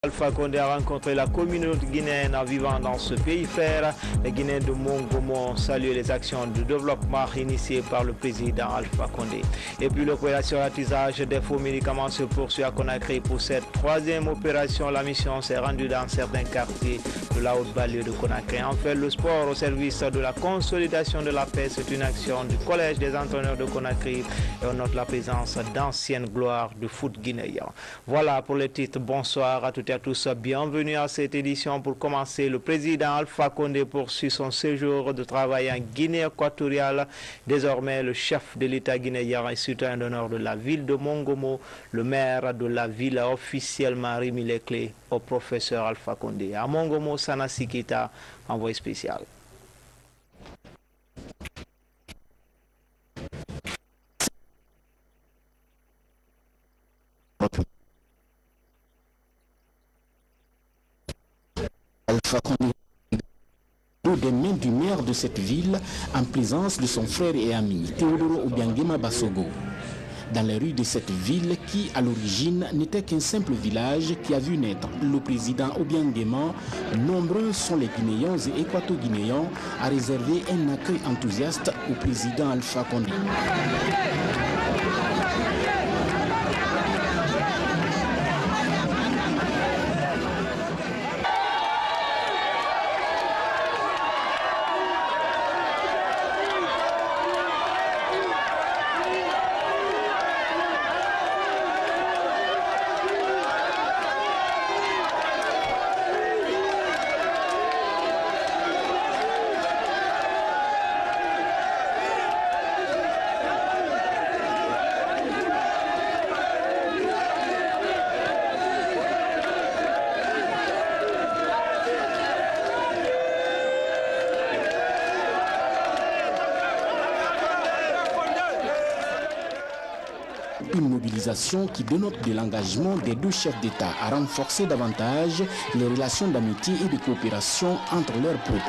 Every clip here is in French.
Alpha Condé a rencontré la communauté guinéenne vivant dans ce pays frère. Les Guinéens de Mongomo saluent les actions de développement initiées par le président Alpha Condé. Et puis l'opération ratissage des faux médicaments se poursuit à Conakry. Pour cette troisième opération, la mission s'est rendue dans certains quartiers de la haute banlieue de Conakry. En fait, le sport au service de la consolidation de la paix, c'est une action du Collège des entraîneurs de Conakry et on note la présence d'anciennes gloires du foot guinéen. Voilà pour les titres. Bonsoir à toutes et à tous. Bienvenue à cette édition. Pour commencer, le président Alpha Condé poursuit son séjour de travail en Guinée équatoriale. Désormais, le chef de l'État guinéen est citoyen d'honneur de la ville de Mongomo. Le maire de la ville a officiellement remis les clés au professeur Alpha Condé. À Mongomo, Sanassi Keita, envoyé spécial. Alpha Condé des mains du maire de cette ville en présence de son frère et ami Théodoro Obiangema Bassogo. Dans les rues de cette ville qui, à l'origine, n'était qu'un simple village qui a vu naître le président Obiangema, nombreux sont les Guinéens et équato-guinéens à réserver un accueil enthousiaste au président Alpha Condé. Une mobilisation qui dénote de l'engagement des deux chefs d'État à renforcer davantage les relations d'amitié et de coopération entre leurs peuples.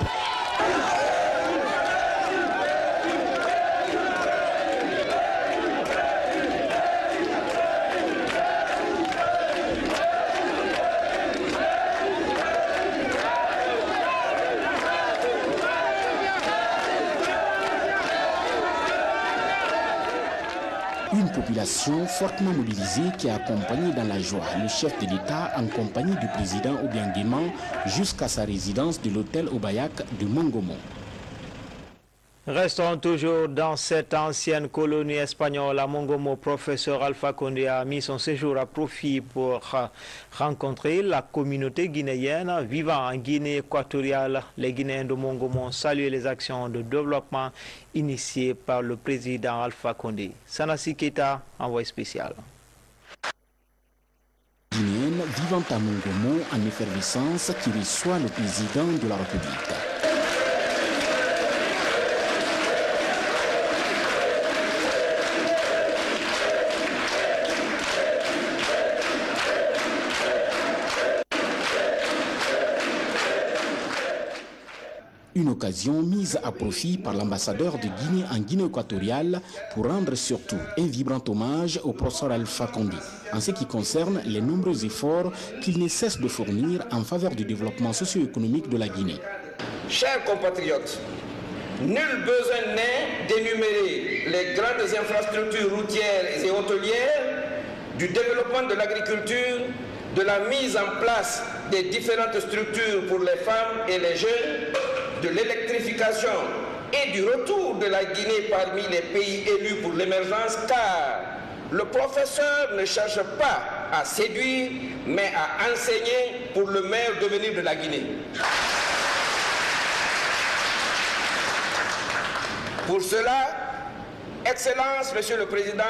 Une population fortement mobilisée qui a accompagné dans la joie le chef de l'État en compagnie du président Obiangema jusqu'à sa résidence de l'hôtel Obayak de Mongomo. Restons toujours dans cette ancienne colonie espagnole à Mongomo. Professeur Alpha Condé a mis son séjour à profit pour rencontrer la communauté guinéenne vivant en Guinée équatoriale. Les Guinéens de Mongomo saluent les actions de développement initiées par le président Alpha Condé. Sanassi Keita, envoyé spécial. Guinéenne vivant à Mongomo en effervescence qui reçoit le président de la République. Une occasion mise à profit par l'ambassadeur de Guinée en Guinée équatoriale pour rendre surtout un vibrant hommage au professeur Alpha Condé en ce qui concerne les nombreux efforts qu'il ne cesse de fournir en faveur du développement socio-économique de la Guinée. Chers compatriotes, nul besoin n'est d'énumérer les grandes infrastructures routières et hôtelières, du développement de l'agriculture, de la mise en place des différentes structures pour les femmes et les jeunes, de l'électrification et du retour de la Guinée parmi les pays élus pour l'émergence, car le professeur ne cherche pas à séduire, mais à enseigner pour le meilleur devenir de la Guinée. Pour cela, Excellence, Monsieur le Président,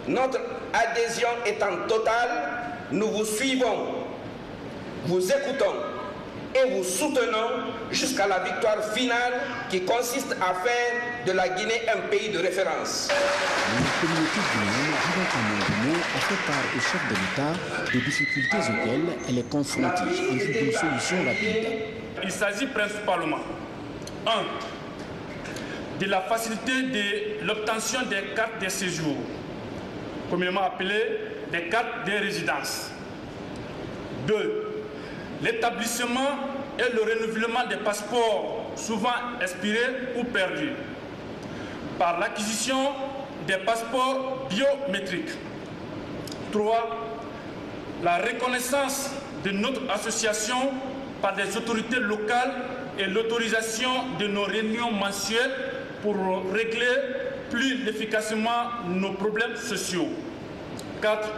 notre adhésion étant totale, nous vous suivons, vous écoutons et vous soutenons jusqu'à la victoire finale qui consiste à faire de la Guinée un pays de référence. La communauté guinéenne vivant à Mongomo a fait part au chef de l'État des difficultés auxquelles elle est confrontée en vue d'une solution rapide. Il s'agit principalement 1. de la facilité de l'obtention des cartes de séjour, communément appelées des cartes de résidence. 2. L'établissement et le renouvellement des passeports souvent expirés ou perdus par l'acquisition des passeports biométriques. 3. La reconnaissance de notre association par des autorités locales et l'autorisation de nos réunions mensuelles pour régler plus efficacement nos problèmes sociaux. 4.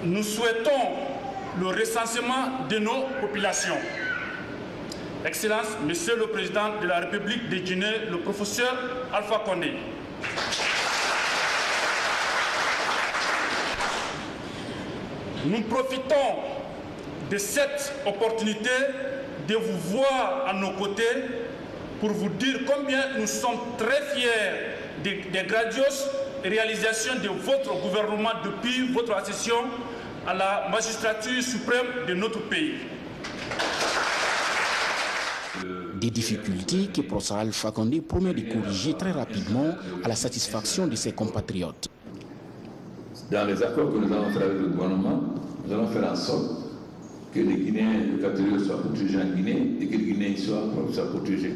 Nous souhaitons le recensement de nos populations. Excellence, Monsieur le Président de la République de Guinée, le professeur Alpha Condé. Nous profitons de cette opportunité de vous voir à nos côtés pour vous dire combien nous sommes très fiers des grandioses réalisations de votre gouvernement depuis votre accession à la magistrature suprême de notre pays. Des difficultés que professeur Alpha Condé promet de corriger très rapidement à la satisfaction de ses compatriotes. Dans les accords que nous allons faire avec le gouvernement, nous allons faire en sorte que les Guinéens de catégorie soient protégés en Guinée et que les Guinéens soient protégés.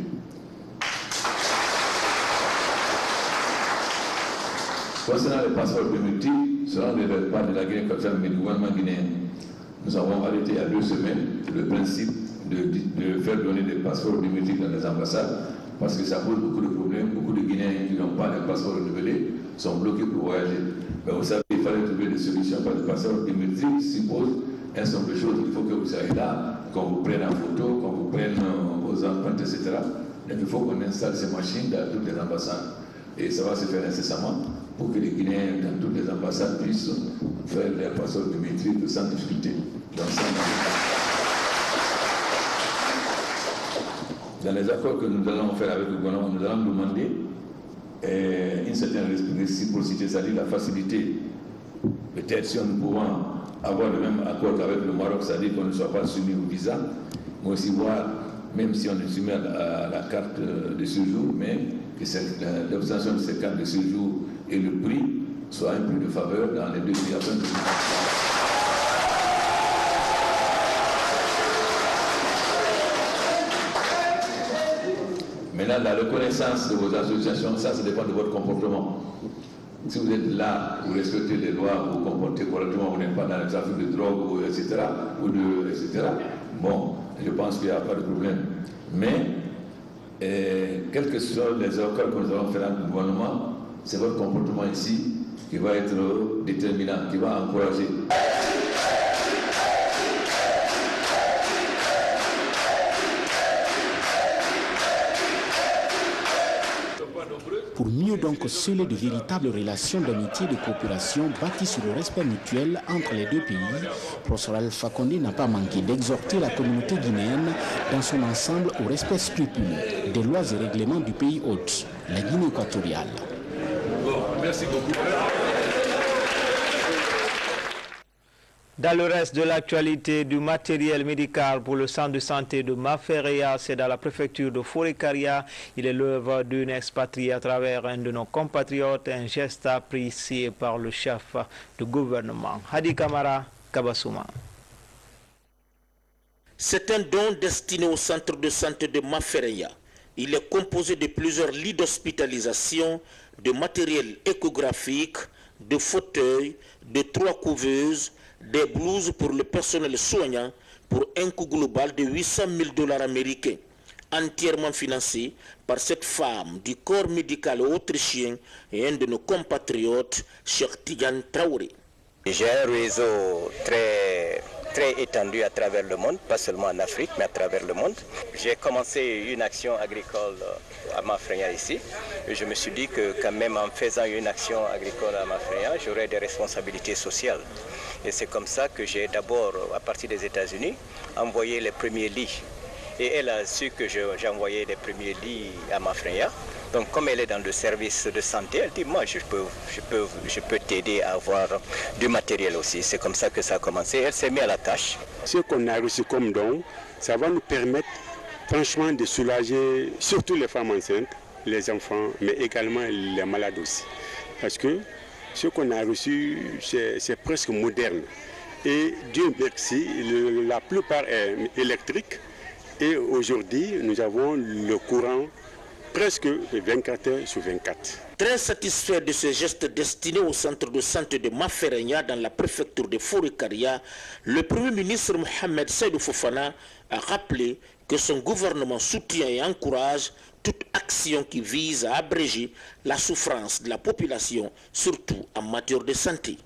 Concernant les passeports biométriques, selon les pas de la Guinée équatoriale mais du gouvernement guinéen, nous avons arrêté il y a 2 semaines le principe de faire donner des passeports biométriques dans les ambassades parce que ça pose beaucoup de problèmes. Beaucoup de Guinéens qui n'ont pas de passeport renouvelé sont bloqués pour voyager. Mais vous savez, il fallait trouver des solutions parce que le passeport biométrique suppose un certain nombre de choses. Il faut que vous soyez là, qu'on vous prenne en photo, qu'on vous prenne vos empreintes, etc. Donc il faut qu'on installe ces machines dans toutes les ambassades. Et ça va se faire incessamment pour que les Guinéens dans toutes les ambassades puissent faire les passeports biométriques sans difficulté. Dans les accords que nous allons faire avec le gouvernement, nous allons demander une certaine réciprocité, c'est-à-dire la facilité. Peut-être si nous pouvons avoir le même accord qu'avec le Maroc, c'est-à-dire qu'on ne soit pas soumis au visa, mais aussi voir, même si on est soumis à la carte de séjour, mais que l'obtention de cette carte de séjour et le prix soit un prix de faveur dans les 2 pays afin de... Maintenant, la reconnaissance de vos associations, ça dépend de votre comportement. Si vous êtes là, vous respectez les lois, vous vous comportez correctement, vous n'êtes pas dans le trafic de drogue, etc., bon, je pense qu'il n'y a pas de problème. Mais, quels que soient les accords que nous allons faire avec le gouvernement, c'est votre comportement ici qui va être déterminant, qui va encourager. Pour mieux donc sceller de véritables relations d'amitié et de coopération bâties sur le respect mutuel entre les 2 pays, professeur Alpha Condé n'a pas manqué d'exhorter la communauté guinéenne dans son ensemble au respect scrupuleux des lois et règlements du pays hôte, la Guinée équatoriale. Bon, merci beaucoup. Dans le reste de l'actualité, du matériel médical pour le centre de santé de Mafereya, c'est dans la préfecture de Forêt-Karia. Il est l'œuvre d'une expatriée à travers un de nos compatriotes, un geste apprécié par le chef du gouvernement. Hadi Kamara, Kabasouma. C'est un don destiné au centre de santé de Mafereya. Il est composé de plusieurs lits d'hospitalisation, de matériel échographique, de fauteuils, de 3 couveuses, des blouses pour le personnel soignant pour un coût global de $800 000 américains, entièrement financé par cette femme du corps médical autrichien et un de nos compatriotes, Cheikh Tidiane Traoré. J'ai un réseau très étendu à travers le monde, pas seulement en Afrique, mais à travers le monde. J'ai commencé une action agricole à Mafereya ici. Et je me suis dit que quand même en faisant une action agricole à Mafereya, j'aurais des responsabilités sociales. Et c'est comme ça que j'ai d'abord, à partir des États-Unis, envoyé les premiers lits. Et elle a su que j'ai envoyé les premiers lits à Mafereya. Donc comme elle est dans le service de santé, elle dit moi je peux t'aider à avoir du matériel aussi. C'est comme ça que ça a commencé. Elle s'est mise à la tâche. Ce qu'on a reçu comme don, ça va nous permettre franchement de soulager surtout les femmes enceintes, les enfants, mais également les malades aussi. Parce que ce qu'on a reçu, c'est presque moderne. Et Dieu merci, la plupart est électrique. Et aujourd'hui, nous avons le courant presque 24 heures sur 24. Très satisfait de ce geste destiné au centre de santé de Maferenya dans la préfecture de Forikaria, le Premier ministre Mohamed Seydou Fofana a rappelé que son gouvernement soutient et encourage toute action qui vise à abréger la souffrance de la population, surtout en matière de santé.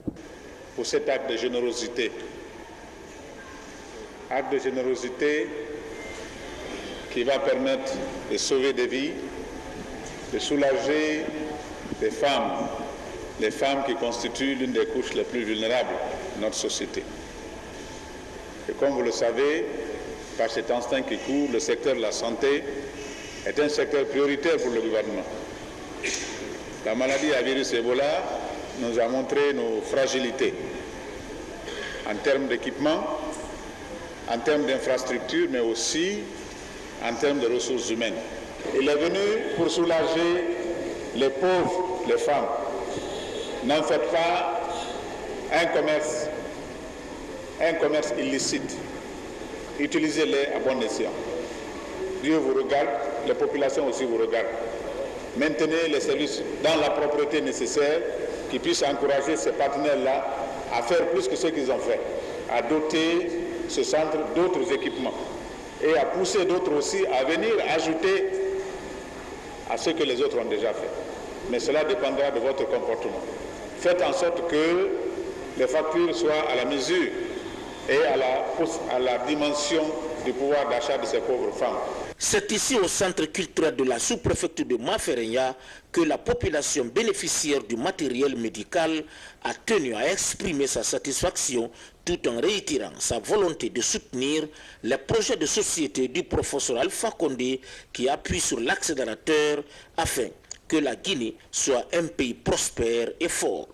Pour cet acte de générosité qui va permettre de sauver des vies, de soulager les femmes qui constituent l'une des couches les plus vulnérables de notre société. Et comme vous le savez, par cet instinct qui court, le secteur de la santé est un secteur prioritaire pour le gouvernement. La maladie à virus Ebola nous a montré nos fragilités en termes d'équipement, en termes d'infrastructures, mais aussi en termes de ressources humaines. Il est venu pour soulager les pauvres, les femmes. N'en faites pas un commerce illicite. Utilisez-les à bon escient. Dieu vous regarde, les populations aussi vous regardent. Maintenez les services dans la propreté nécessaire qui puissent encourager ces partenaires-là à faire plus que ce qu'ils ont fait, à doter ce centre d'autres équipements et à pousser d'autres aussi à venir ajouter à ce que les autres ont déjà fait. Mais cela dépendra de votre comportement. Faites en sorte que les factures soient à la mesure et à la dimension du pouvoir d'achat de ces pauvres femmes. C'est ici au centre culturel de la sous-préfecture de Maferenya que la population bénéficiaire du matériel médical a tenu à exprimer sa satisfaction tout en réitérant sa volonté de soutenir les projets de société du professeur Alpha Condé qui appuie sur l'accélérateur afin que la Guinée soit un pays prospère et fort.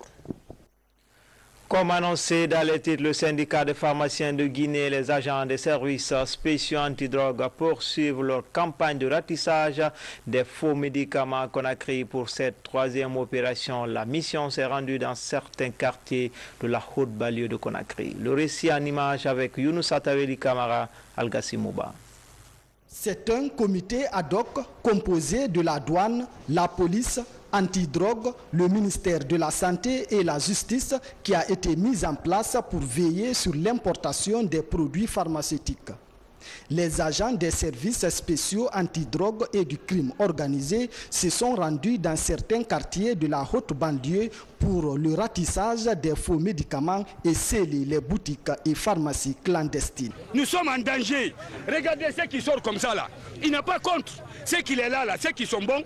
Comme annoncé dans les titres, le syndicat des pharmaciens de Guinée et les agents des services spéciaux antidrogue poursuivent leur campagne de ratissage des faux médicaments à Conakry pour cette troisième opération. La mission s'est rendue dans certains quartiers de la haute banlieue de Conakry. Le récit en image avec Younous Ataweli Kamara, Algassimouba. C'est un comité ad hoc composé de la douane, la police, antidrogue, le ministère de la Santé et la Justice qui a été mis en place pour veiller sur l'importation des produits pharmaceutiques. Les agents des services spéciaux antidrogue et du crime organisé se sont rendus dans certains quartiers de la haute banlieue pour le ratissage des faux médicaments et sceller les boutiques et pharmacies clandestines. Nous sommes en danger. Regardez ceux qui sortent comme ça là. Il n'a pas contre. Ceux qui sont là, ceux qui sont bons,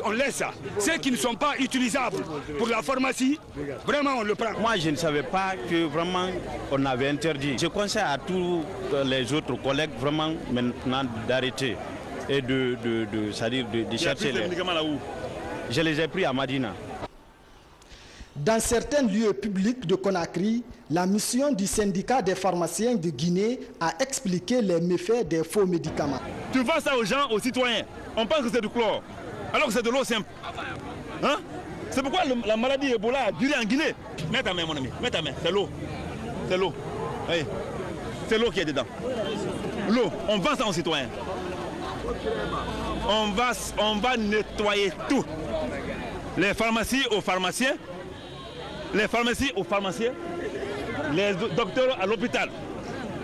on laisse ça. Ceux qui ne sont pas utilisables pour la pharmacie, vraiment on le prend. Moi je ne savais pas que vraiment on avait interdit. Je conseille à tous les autres collègues vraiment maintenant d'arrêter et de chercher les médicaments là où. Je les ai pris à Madina. Dans certains lieux publics de Conakry, la mission du syndicat des pharmaciens de Guinée a expliqué les méfaits des faux médicaments. Tu vends ça aux gens, aux citoyens. On pense que c'est du chlore, alors que c'est de l'eau simple. Hein? C'est pourquoi la maladie Ebola a duré en Guinée. Mets ta main, mon ami, mets ta main. C'est l'eau. C'est l'eau. Oui. C'est l'eau qui est dedans. L'eau, on vend ça aux citoyens. On va nettoyer tout. Les pharmacies aux pharmaciens, les pharmacies aux pharmaciens, les docteurs à l'hôpital.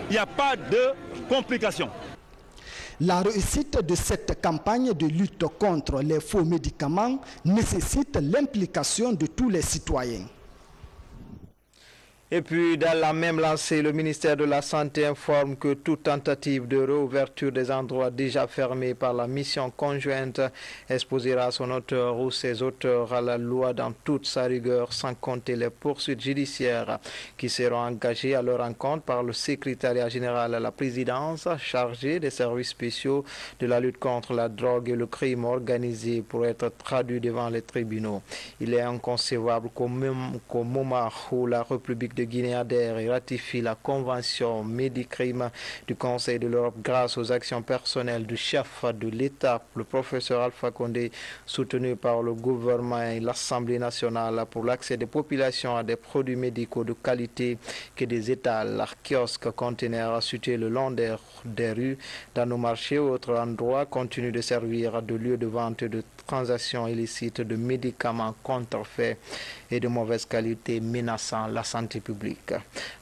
Il n'y a pas de complications. La réussite de cette campagne de lutte contre les faux médicaments nécessite l'implication de tous les citoyens. Et puis, dans la même lancée, le ministère de la Santé informe que toute tentative de réouverture des endroits déjà fermés par la mission conjointe exposera son auteur ou ses auteurs à la loi dans toute sa rigueur, sans compter les poursuites judiciaires qui seront engagées à leur encontre par le secrétariat général à la présidence chargé des services spéciaux de la lutte contre la drogue et le crime organisé pour être traduit devant les tribunaux. Il est inconcevable qu'au moment où la République de Guinée adhère et ratifie la convention Médicrime du Conseil de l'Europe grâce aux actions personnelles du chef de l'État, le professeur Alpha Condé, soutenu par le gouvernement et l'Assemblée nationale pour l'accès des populations à des produits médicaux de qualité que des étals, kiosques, conteneurs situés le long des rues, dans nos marchés ou autres endroits continuent de servir de lieu de vente et de transactions illicites de médicaments contrefaits et de mauvaise qualité menaçant la santé publique.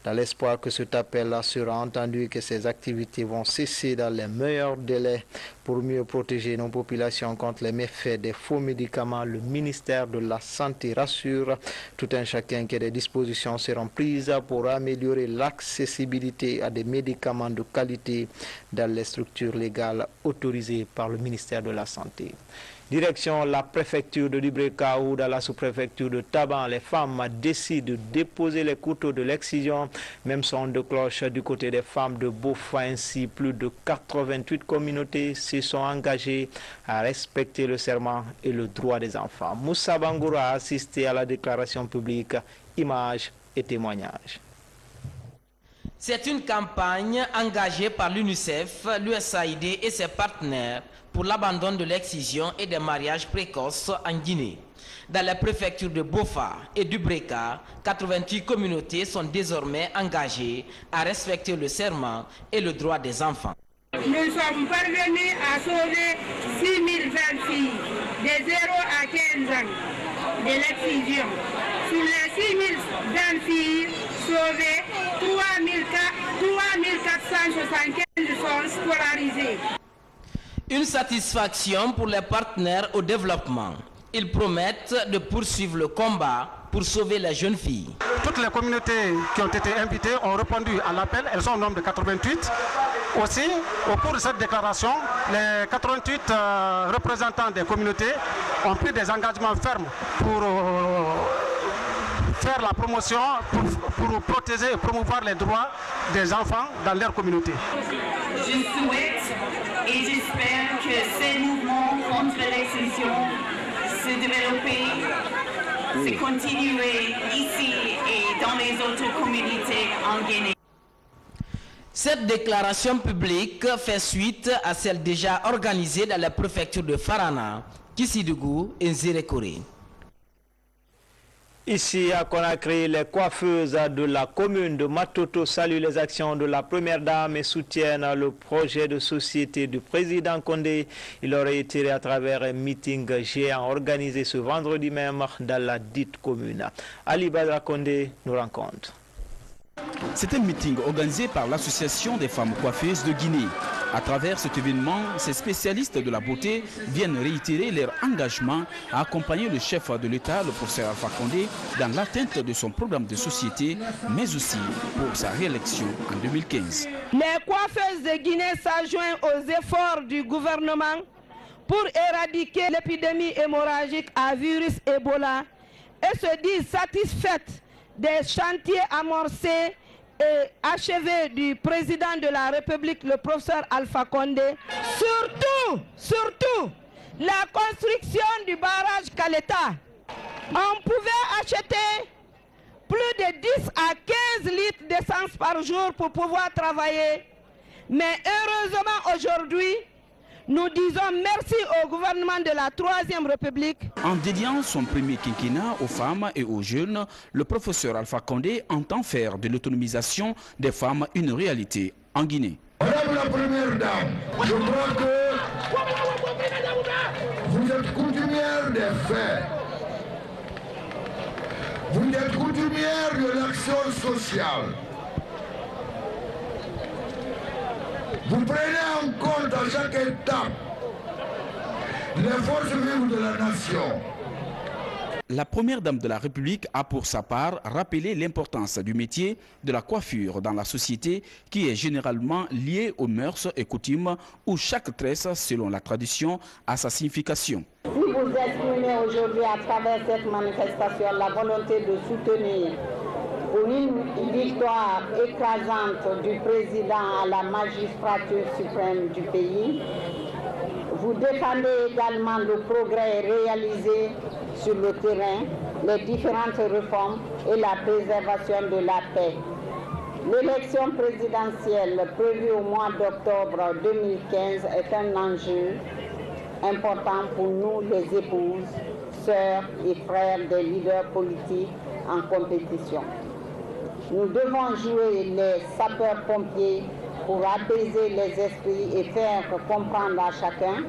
Dans l'espoir que cet appel sera entendu et que ces activités vont cesser dans les meilleurs délais pour mieux protéger nos populations contre les méfaits des faux médicaments, le ministère de la Santé rassure tout un chacun que des dispositions seront prises pour améliorer l'accessibilité à des médicaments de qualité dans les structures légales autorisées par le ministère de la Santé. Direction la préfecture de Dubreka ou dans la sous-préfecture de Taban, les femmes décident de déposer les couteaux de l'excision. Même son de cloche du côté des femmes de Bofa. Ainsi, plus de 88 communautés se sont engagées à respecter le serment et le droit des enfants. Moussa Bangoura a assisté à la déclaration publique. Images et témoignages. C'est une campagne engagée par l'UNICEF, l'USAID et ses partenaires pour l'abandon de l'excision et des mariages précoces en Guinée. Dans la préfecture de Bofa et du Breka, 88 communautés sont désormais engagées à respecter le serment et le droit des enfants. Nous sommes parvenus à sauver 6 000 jeunes filles de 0 à 15 ans de l'excision. Sur les 6 000 jeunes filles sauvées, 3 475 sont scolarisées. Une satisfaction pour les partenaires au développement. Ils promettent de poursuivre le combat pour sauver les jeunes filles. Toutes les communautés qui ont été invitées ont répondu à l'appel. Elles sont au nombre de 88. Aussi, au cours de cette déclaration, les 88 représentants des communautés ont pris des engagements fermes pour faire la promotion, pour protéger et promouvoir les droits des enfants dans leur communauté. Je souhaite et j'espère que ces mouvements contre l'excision se développer, se continuer ici et dans les autres communautés en Guinée. Cette déclaration publique fait suite à celle déjà organisée dans la préfecture de Farana, Kissidougou et Nzérékoré. Ici à Conakry, les coiffeuses de la commune de Matoto saluent les actions de la première dame et soutiennent le projet de société du président Condé. Il aurait été à travers un meeting géant organisé ce vendredi même dans la dite commune. Ali Badra Condé nous rencontre. C'est un meeting organisé par l'Association des femmes coiffeuses de Guinée. À travers cet événement, ces spécialistes de la beauté viennent réitérer leur engagement à accompagner le chef de l'État, le professeur Alpha Condé, dans l'atteinte de son programme de société, mais aussi pour sa réélection en 2015. Les coiffeuses de Guinée s'adjoignent aux efforts du gouvernement pour éradiquer l'épidémie hémorragique à virus Ebola et se disent satisfaites des chantiers amorcés et achevés du président de la République, le professeur Alpha Condé. Surtout, la construction du barrage Kaleta. On pouvait acheter plus de 10 à 15 litres d'essence par jour pour pouvoir travailler. Mais heureusement aujourd'hui, nous disons merci au gouvernement de la Troisième République. En dédiant son premier quinquennat aux femmes et aux jeunes, le professeur Alpha Condé entend faire de l'autonomisation des femmes une réalité en Guinée. Madame la Première Dame, je crois que vous êtes coutumière des faits. Vous êtes coutumière de l'action sociale. Vous prenez en compte à chaque étape les forces vives de la nation. La première dame de la République a pour sa part rappelé l'importance du métier de la coiffure dans la société qui est généralement liée aux mœurs et coutumes où chaque tresse, selon la tradition, a sa signification. Si vous exprimez aujourd'hui à travers cette manifestation la volonté de soutenir pour une victoire écrasante du président à la magistrature suprême du pays, vous défendez également le progrès réalisé sur le terrain les différentes réformes et la préservation de la paix. L'élection présidentielle prévue au mois d'octobre 2015 est un enjeu important pour nous, les épouses, sœurs et frères des leaders politiques en compétition. Nous devons jouer les sapeurs-pompiers pour apaiser les esprits et faire comprendre à chacun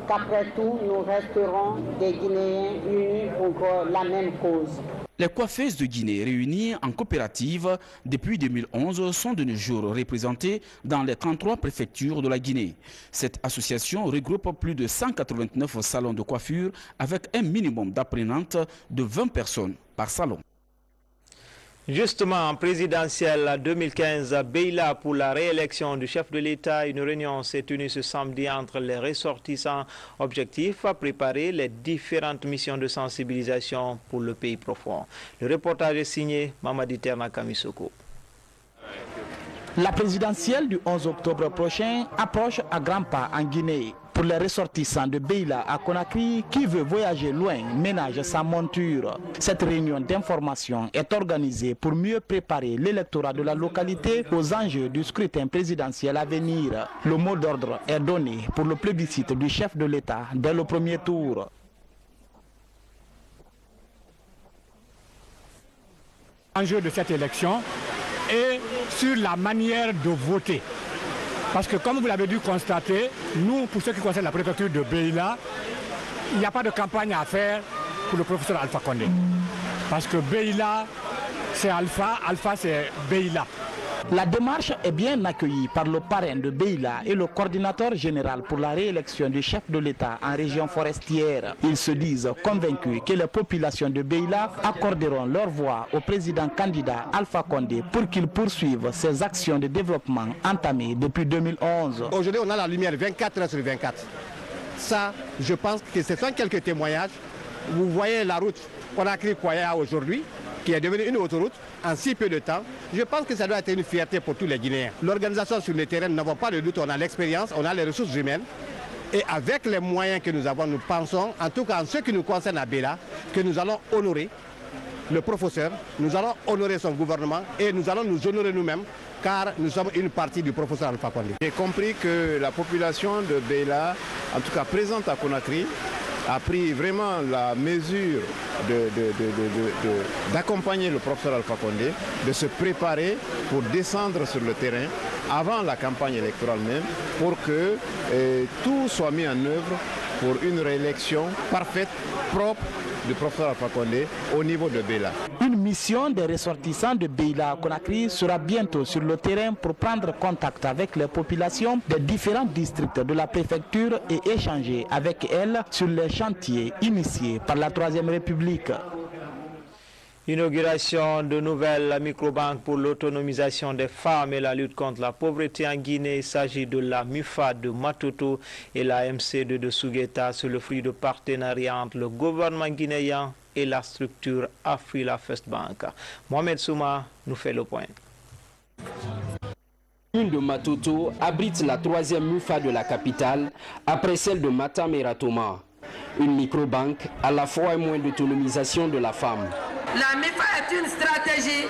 qu'après tout, nous resterons des Guinéens unis pour la même cause. Les coiffeuses de Guinée réunies en coopérative depuis 2011 sont de nos jours représentées dans les 33 préfectures de la Guinée. Cette association regroupe plus de 189 salons de coiffure avec un minimum d'apprenantes de 20 personnes par salon. Justement, en présidentielle 2015, Beila pour la réélection du chef de l'État, une réunion s'est tenue ce samedi entre les ressortissants. Objectif, préparer les différentes missions de sensibilisation pour le pays profond. Le reportage est signé Mamadi Terna Kamisoko. La présidentielle du 11 octobre prochain approche à grands pas en Guinée. Pour les ressortissants de Beila à Conakry, qui veut voyager loin ménage sa monture. Cette réunion d'information est organisée pour mieux préparer l'électorat de la localité aux enjeux du scrutin présidentiel à venir. Le mot d'ordre est donné pour le plébiscite du chef de l'État dès le premier tour. L'enjeu de cette élection est sur la manière de voter. Parce que comme vous l'avez dû constater, nous, pour ce qui concerne la préfecture de Beila, il n'y a pas de campagne à faire pour le professeur Alpha Condé. Parce que Beila, c'est Alpha, Alpha c'est Beila. La démarche est bien accueillie par le parrain de Beila et le coordinateur général pour la réélection du chef de l'État en région forestière. Ils se disent convaincus que les populations de Beila accorderont leur voix au président candidat Alpha Condé pour qu'il poursuive ses actions de développement entamées depuis 2011. Aujourd'hui, on a la lumière 24 heures sur 24. Ça, je pense que ce sont quelques témoignages. Vous voyez la route Conakry-Kwaya aujourd'hui, qui est devenue une autoroute en si peu de temps. Je pense que ça doit être une fierté pour tous les Guinéens. L'organisation sur le terrain, nous n'avons pas de doute, on a l'expérience, on a les ressources humaines. Et avec les moyens que nous avons, nous pensons, en tout cas en ce qui nous concerne à Beila, que nous allons honorer le professeur, nous allons honorer son gouvernement et nous allons nous honorer nous-mêmes, car nous sommes une partie du professeur Alpha Condé. J'ai compris que la population de Beila, en tout cas présente à Conakry, a pris vraiment la mesure d'accompagner le professeur Alpha Condé, de se préparer pour descendre sur le terrain avant la campagne électorale même, pour que tout soit mis en œuvre pour une réélection parfaite, propre du professeur Alpha Condé au niveau de Beila. Une mission des ressortissants de Beila à Conakry sera bientôt sur le terrain pour prendre contact avec les populations des différents districts de la préfecture et échanger avec elles sur les chantiers initiés par la Troisième République. Inauguration de nouvelles microbanques pour l'autonomisation des femmes et la lutte contre la pauvreté en Guinée. Il s'agit de la MUFA de Matoto et la MC2 de Sougueta. C'est le fruit de partenariat entre le gouvernement guinéen et la structure Afrila First Bank. Mohamed Souma nous fait le point. Une de Matoto abrite la troisième MUFA de la capitale après celle de Matam et Ratoma. Une microbanque à la fois un moyen d'autonomisation de la femme. La MIFA est une stratégie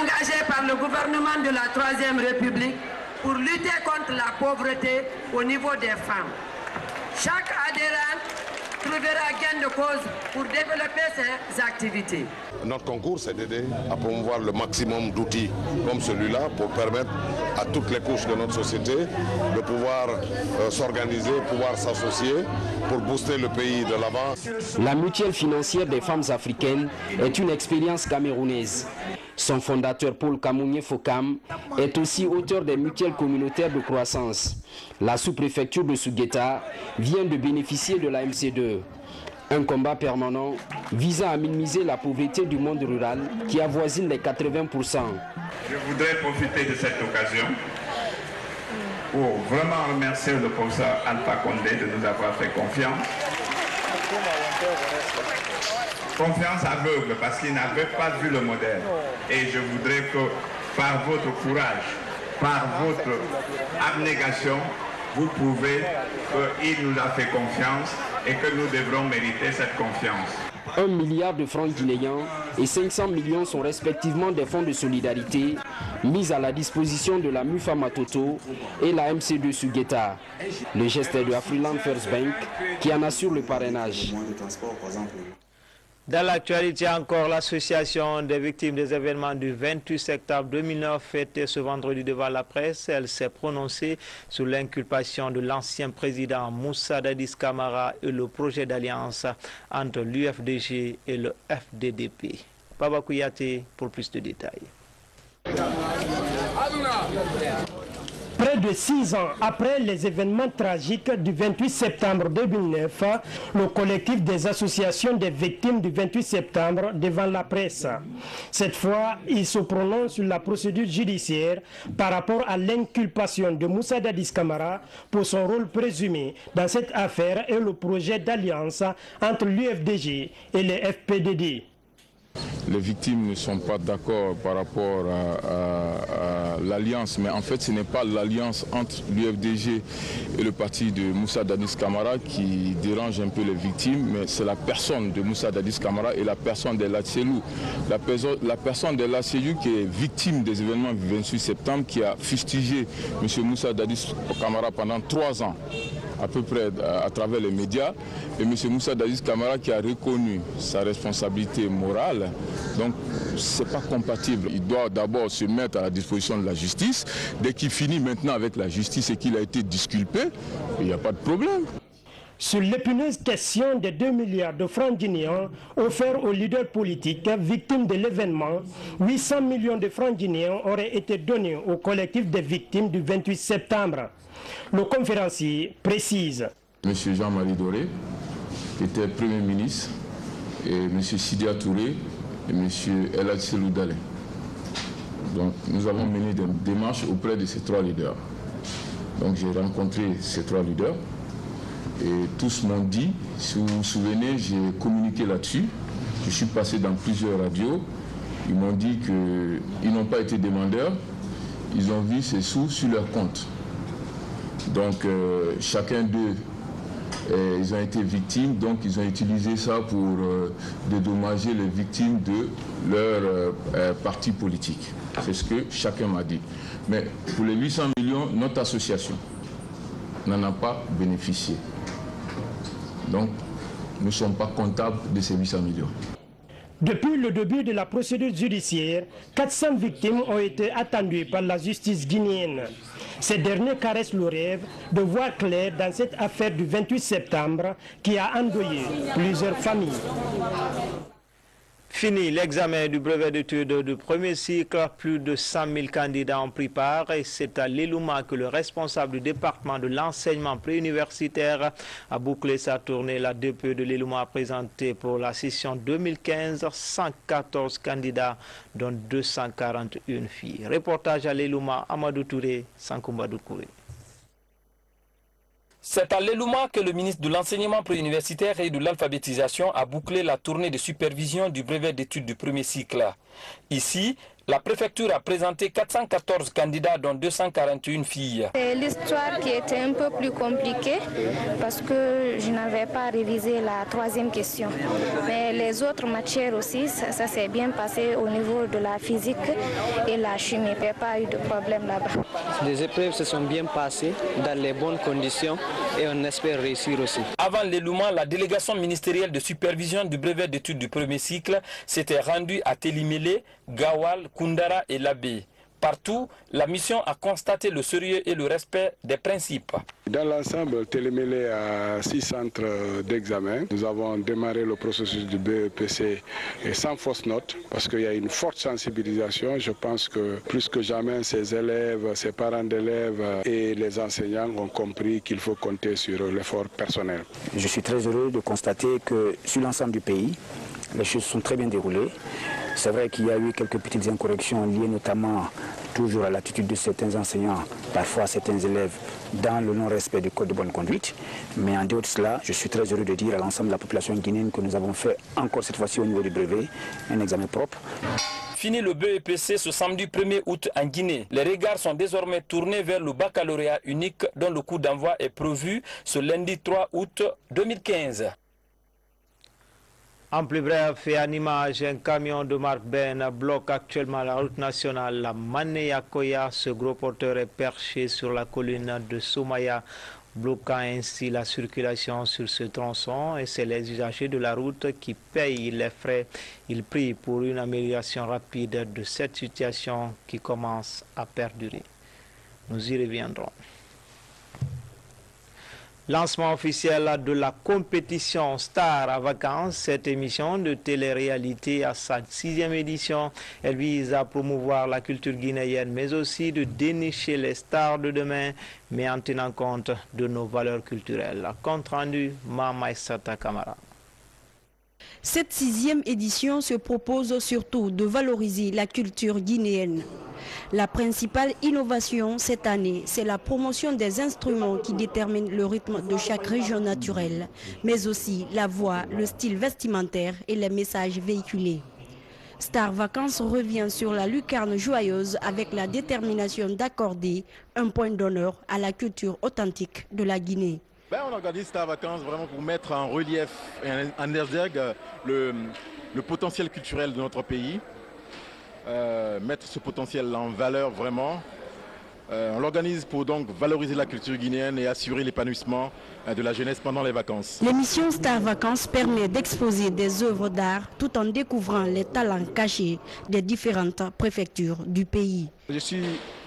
engagée par le gouvernement de la Troisième République pour lutter contre la pauvreté au niveau des femmes. Chaque adhérent trouvera gain de cause pour développer ses activités. Notre concours, c'est d'aider à promouvoir le maximum d'outils comme celui-là pour permettre à toutes les couches de notre société de pouvoir s'organiser, pouvoir s'associer pour booster le pays de l'avant. La mutuelle financière des femmes africaines est une expérience camerounaise. Son fondateur Paul Kamounié Fokam est aussi auteur des mutuelles communautaires de croissance. La sous-préfecture de Sougueta vient de bénéficier de la MC2. Un combat permanent visant à minimiser la pauvreté du monde rural qui avoisine les 80%. Je voudrais profiter de cette occasion pour vraiment remercier le professeur Alpha Condé de nous avoir fait confiance. Confiance aveugle parce qu'il n'avait pas vu le modèle. Et je voudrais que par votre courage, par votre abnégation, vous prouvez qu'il nous a fait confiance et que nous devrons mériter cette confiance. 1 milliard de francs guinéens et 500 millions sont respectivement des fonds de solidarité mis à la disposition de la MUFA Matoto et la MC2 Sugueta. Le geste est de Afriland First Bank qui en assure le parrainage. Dans l'actualité encore, l'association des victimes des événements du 28 septembre 2009 fêtée ce vendredi devant la presse. Elle s'est prononcée sur l'inculpation de l'ancien président Moussa Dadis Camara et le projet d'alliance entre l'UFDG et le FDDP. Baba Kouyaté pour plus de détails. Près de 6 ans après les événements tragiques du 28 septembre 2009, le collectif des associations des victimes du 28 septembre devant la presse. Cette fois, il se prononce sur la procédure judiciaire par rapport à l'inculpation de Moussa Dadis Camara pour son rôle présumé dans cette affaire et le projet d'alliance entre l'UFDG et les FPDD. Les victimes ne sont pas d'accord par rapport à l'alliance, mais en fait ce n'est pas l'alliance entre l'UFDG et le parti de Moussa Dadis Camara qui dérange un peu les victimes, mais c'est la personne de Moussa Dadis Camara et la personne d'El Hadj Selou. La personne d'El Hadj Selou qui est victime des événements du 28 septembre, qui a fustigé M. Moussa Dadis Camara pendant 3 ans, à peu près à travers les médias, et M. Moussa Dadis Camara qui a reconnu sa responsabilité morale. Donc ce n'est pas compatible. Il doit d'abord se mettre à la disposition de la justice. Dès qu'il finit maintenant avec la justice et qu'il a été disculpé, il n'y a pas de problème. Sur l'épineuse question des 2 milliards de francs guinéens offerts aux leaders politiques victimes de l'événement, 800 millions de francs guinéens auraient été donnés au collectif des victimes du 28 septembre. Le conférencier précise. M. Jean-Marie Doré, qui était Premier ministre, et M. Sidia Touré et M. El Hadj Selou Dalé. Donc nous avons mené des démarches auprès de ces 3 leaders. Donc j'ai rencontré ces 3 leaders et tous m'ont dit, si vous vous souvenez, j'ai communiqué là-dessus. Je suis passé dans plusieurs radios. Ils m'ont dit qu'ils n'ont pas été demandeurs, ils ont vu ces sous sur leur compte. Donc chacun d'eux, ils ont été victimes, donc ils ont utilisé ça pour dédommager les victimes de leur parti politique. C'est ce que chacun m'a dit. Mais pour les 800 millions, notre association n'en a pas bénéficié. Donc nous ne sommes pas comptables de ces 800 millions. Depuis le début de la procédure judiciaire, 400 victimes ont été attendues par la justice guinéenne. Ces derniers caressent le rêve de voir clair dans cette affaire du 28 septembre qui a endeuillé plusieurs familles. Fini l'examen du brevet d'études du premier cycle, plus de 100 000 candidats ont pris part et c'est à l'Elouma que le responsable du département de l'enseignement préuniversitaire a bouclé sa tournée. La DPE de l'Elouma a présenté pour la session 2015 114 candidats dont 241 filles. Reportage à l'Elouma, Amadou Touré, Sankoumba Doukouré. C'est à l'Elouma que le ministre de l'Enseignement préuniversitaire et de l'Alphabétisation a bouclé la tournée de supervision du brevet d'études du premier cycle. Ici, la préfecture a présenté 414 candidats dont 241 filles. C'est l'histoire qui était un peu plus compliquée parce que je n'avais pas révisé la 3e question. Mais les autres matières aussi, ça s'est bien passé au niveau de la physique et la chimie. Il n'y a pas eu de problème là-bas. Les épreuves se sont bien passées dans les bonnes conditions et on espère réussir aussi. Avant l'Elouma, la délégation ministérielle de supervision du brevet d'études du premier cycle s'était rendue à Télimélé, Gawal, Koundara et Labé. Partout, la mission a constaté le sérieux et le respect des principes. Dans l'ensemble, Télémélé a 6 centres d'examen. Nous avons démarré le processus du BEPC sans fausse note parce qu'il y a une forte sensibilisation. Je pense que plus que jamais, ces élèves, ces parents d'élèves et les enseignants ont compris qu'il faut compter sur l'effort personnel. Je suis très heureux de constater que sur l'ensemble du pays, les choses sont très bien déroulées. C'est vrai qu'il y a eu quelques petites incorrections liées notamment toujours à l'attitude de certains enseignants, parfois certains élèves, dans le non-respect du code de bonne conduite. Mais en dehors de cela, je suis très heureux de dire à l'ensemble de la population guinéenne que nous avons fait encore cette fois-ci au niveau du brevet un examen propre. Fini le BEPC ce samedi 1er août en Guinée. Les regards sont désormais tournés vers le baccalauréat unique dont le coup d'envoi est prévu ce lundi 3 août 2015. En plus bref et en image, un camion de marque Ben bloque actuellement la route nationale la Mané-Yakoya. Ce gros porteur est perché sur la colline de Soumaya, bloquant ainsi la circulation sur ce tronçon, et c'est les usagers de la route qui payent les frais. Ils prient pour une amélioration rapide de cette situation qui commence à perdurer. Nous y reviendrons. Lancement officiel de la compétition Star à vacances. Cette émission de télé-réalité à sa 6e édition. Elle vise à promouvoir la culture guinéenne, mais aussi de dénicher les stars de demain, mais en tenant compte de nos valeurs culturelles. Compte rendu, Mama Issata Kamara. Cette 6e édition se propose surtout de valoriser la culture guinéenne. La principale innovation cette année, c'est la promotion des instruments qui déterminent le rythme de chaque région naturelle, mais aussi la voix, le style vestimentaire et les messages véhiculés. Star Vacances revient sur la lucarne joyeuse avec la détermination d'accorder un point d'honneur à la culture authentique de la Guinée. On organise Star Vacances vraiment pour mettre en relief et en exergue le potentiel culturel de notre pays. Mettre ce potentiel en valeur vraiment. On l'organise pour donc valoriser la culture guinéenne et assurer l'épanouissement de la jeunesse pendant les vacances. L'émission Star Vacances permet d'exposer des œuvres d'art tout en découvrant les talents cachés des différentes préfectures du pays. Je suis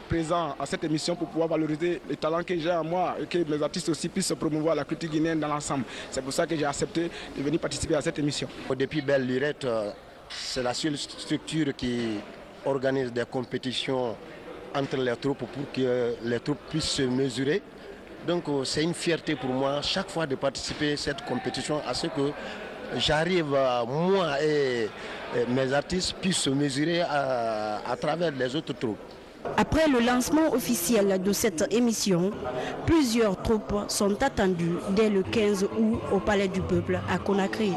présent à cette émission pour pouvoir valoriser les talents que j'ai en moi et que mes artistes aussi puissent promouvoir la culture guinéenne dans l'ensemble. C'est pour ça que j'ai accepté de venir participer à cette émission. Depuis Belle Lurette, c'est la seule structure qui organise des compétitions entre les troupes pour que les troupes puissent se mesurer. Donc c'est une fierté pour moi chaque fois de participer à cette compétition, à ce que j'arrive, moi et mes artistes puissent se mesurer à travers les autres troupes. Après le lancement officiel de cette émission, plusieurs troupes sont attendues dès le 15 août au Palais du Peuple à Conakry.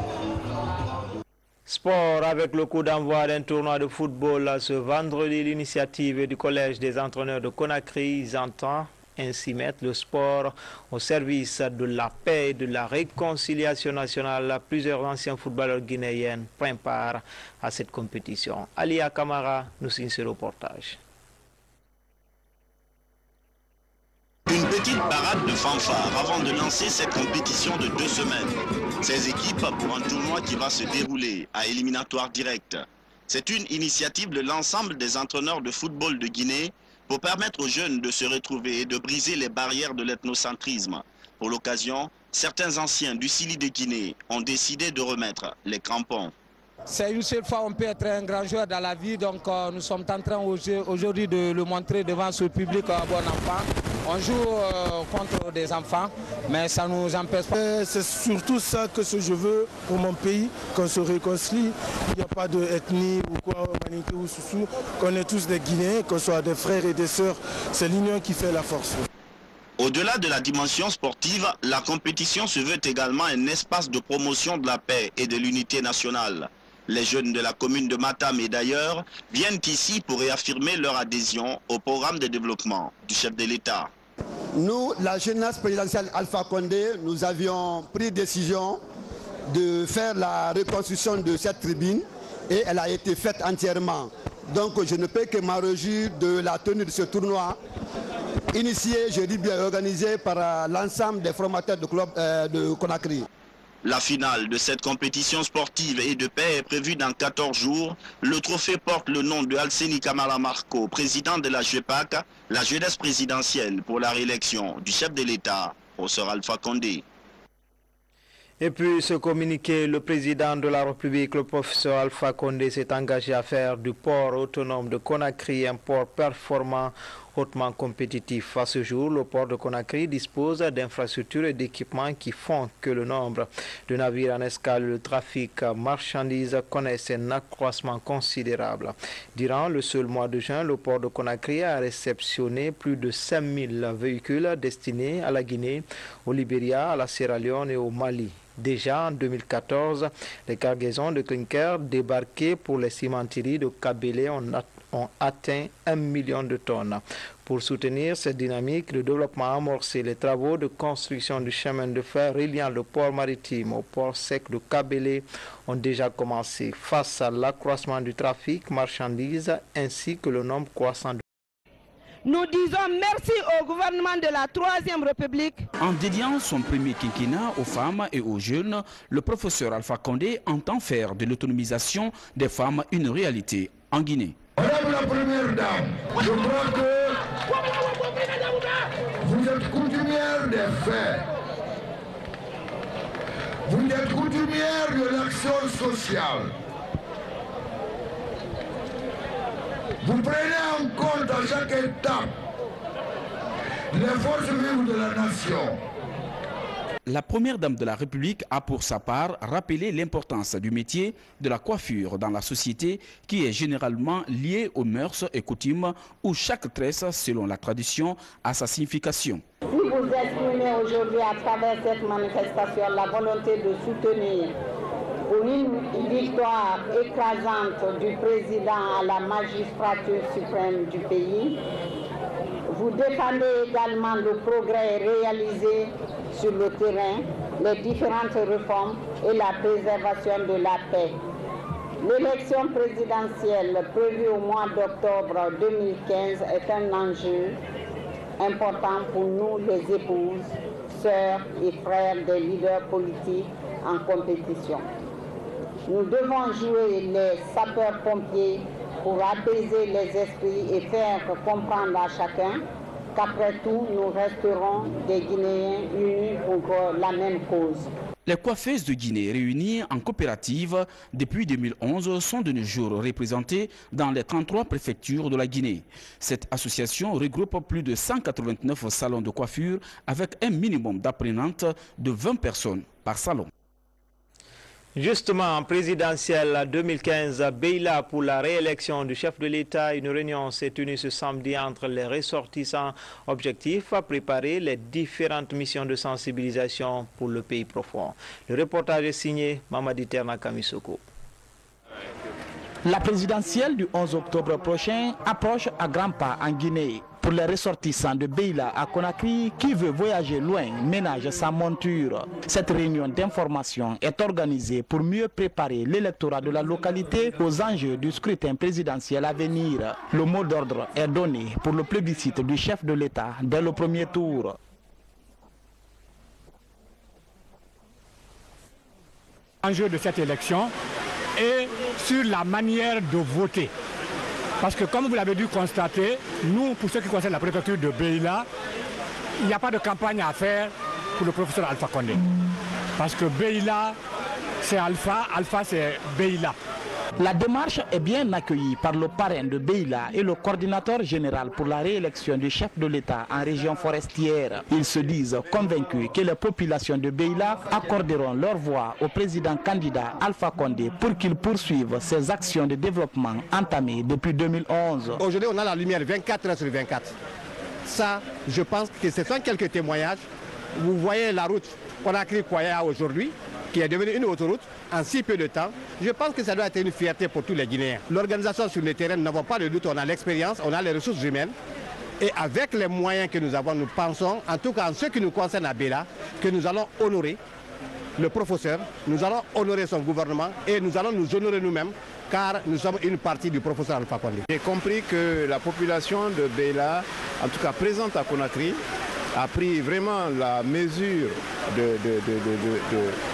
Sport avec le coup d'envoi d'un tournoi de football ce vendredi. L'initiative du Collège des entraîneurs de Conakry entend ainsi mettre le sport au service de la paix et de la réconciliation nationale. Plusieurs anciens footballeurs guinéens prennent part à cette compétition. Alia Kamara nous signe ce reportage. Une petite parade de fanfare avant de lancer cette compétition de 2 semaines. 16 équipes pour un tournoi qui va se dérouler à éliminatoire direct. C'est une initiative de l'ensemble des entraîneurs de football de Guinée pour permettre aux jeunes de se retrouver et de briser les barrières de l'ethnocentrisme. Pour l'occasion, certains anciens du Sili de Guinée ont décidé de remettre les crampons. C'est une seule fois on peut être un grand joueur dans la vie, donc nous sommes en train aujourd'hui de le montrer devant ce public bon enfant. On joue contre des enfants, mais ça ne nous empêche pas. C'est surtout ça que je veux pour mon pays, qu'on se réconcilie. Il n'y a pas d'ethnie ou quoi, Manité ou Soussou, qu'on est tous des Guinéens, qu'on soit des frères et des sœurs. C'est l'union qui fait la force. Au-delà de la dimension sportive, la compétition se veut également un espace de promotion de la paix et de l'unité nationale. Les jeunes de la commune de Matam et d'ailleurs viennent ici pour réaffirmer leur adhésion au programme de développement du chef de l'État. Nous, la jeunesse présidentielle Alpha Condé, nous avions pris décision de faire la reconstruction de cette tribune et elle a été faite entièrement. Donc je ne peux que m'en réjouir de la tenue de ce tournoi, initié, je dis bien organisé par l'ensemble des formateurs de club de Conakry. La finale de cette compétition sportive et de paix est prévue dans 14 jours. Le trophée porte le nom de Alseni Kamara Marco, président de la JEPAC, la jeunesse présidentielle pour la réélection du chef de l'État, professeur Alpha Condé. Et puis ce communiqué, le président de la République, le professeur Alpha Condé, s'est engagé à faire du port autonome de Conakry un port performant, hautement compétitif. À ce jour, le port de Conakry dispose d'infrastructures et d'équipements qui font que le nombre de navires en escale, le trafic marchandises connaissent un accroissement considérable. Durant le seul mois de juin, le port de Conakry a réceptionné plus de 5000 véhicules destinés à la Guinée, au Libéria, à la Sierra Leone et au Mali. Déjà en 2014, les cargaisons de clinker débarquées pour les cimenteries de Kabélé ont ont atteint 1 million de tonnes. Pour soutenir cette dynamique, le développement a amorcé les travaux de construction du chemin de fer reliant le port maritime au port sec de Kabele ont déjà commencé face à l'accroissement du trafic marchandises ainsi que le nombre croissant de... Nous disons merci au gouvernement de la Troisième République. En dédiant son premier quinquennat aux femmes et aux jeunes, le professeur Alpha Condé entend faire de l'autonomisation des femmes une réalité en Guinée. Madame la Première Dame, je crois que vous êtes coutumière des faits. Vous êtes coutumière de l'action sociale. Vous prenez en compte à chaque étape les forces vives de la nation. La première dame de la République a pour sa part rappelé l'importance du métier de la coiffure dans la société qui est généralement liée aux mœurs et coutumes où chaque tresse, selon la tradition, a sa signification. Si vous exprimez aujourd'hui à travers cette manifestation la volonté de soutenir pour une victoire écrasante du président à la magistrature suprême du pays, vous défendez également le progrès réalisé sur le terrain, les différentes réformes et la préservation de la paix. L'élection présidentielle prévue au mois d'octobre 2015 est un enjeu important pour nous les épouses, sœurs et frères des leaders politiques en compétition. Nous devons jouer les sapeurs-pompiers pour apaiser les esprits et faire comprendre à chacun qu'après tout, nous resterons des Guinéens unis pour la même cause. Les coiffeuses de Guinée réunies en coopérative depuis 2011 sont de nos jours représentées dans les 33 préfectures de la Guinée. Cette association regroupe plus de 189 salons de coiffure avec un minimum d'apprenantes de 20 personnes par salon. Justement, en présidentielle 2015, Beila pour la réélection du chef de l'État, une réunion s'est tenue ce samedi entre les ressortissants. Objectif, à préparer les différentes missions de sensibilisation pour le pays profond. Le reportage est signé Mamadi Terna Kamisoko. La présidentielle du 11 octobre prochain approche à grands pas en Guinée. Pour les ressortissants de Beila à Conakry qui veut voyager loin ménage sa monture. Cette réunion d'information est organisée pour mieux préparer l'électorat de la localité aux enjeux du scrutin présidentiel à venir. Le mot d'ordre est donné pour le plébiscite du chef de l'État dès le premier tour. L'enjeu de cette élection est sur la manière de voter. Parce que comme vous l'avez dû constater, nous, pour ce qui concerne la préfecture de Beila, il n'y a pas de campagne à faire pour le professeur Alpha Condé. Parce que Beila, c'est Alpha, Alpha c'est Beila. La démarche est bien accueillie par le parrain de Beila et le coordinateur général pour la réélection du chef de l'État en région forestière. Ils se disent convaincus que les populations de Beila accorderont leur voix au président candidat Alpha Condé pour qu'il poursuive ses actions de développement entamées depuis 2011. Aujourd'hui, on a la lumière 24 heures sur 24. Ça, je pense que ce sont quelques témoignages. Vous voyez la route Conakry-Kwaya aujourd'hui, qui est devenue une autoroute en si peu de temps. Je pense que ça doit être une fierté pour tous les Guinéens. L'organisation sur le terrain, nous n'avons pas de doute, on a l'expérience, on a les ressources humaines. Et avec les moyens que nous avons, nous pensons, en tout cas en ce qui nous concerne à Beila, que nous allons honorer le professeur, nous allons honorer son gouvernement et nous allons nous honorer nous-mêmes car nous sommes une partie du professeur Alpha Condé. J'ai compris que la population de Beila, en tout cas présente à Conakry, a pris vraiment la mesure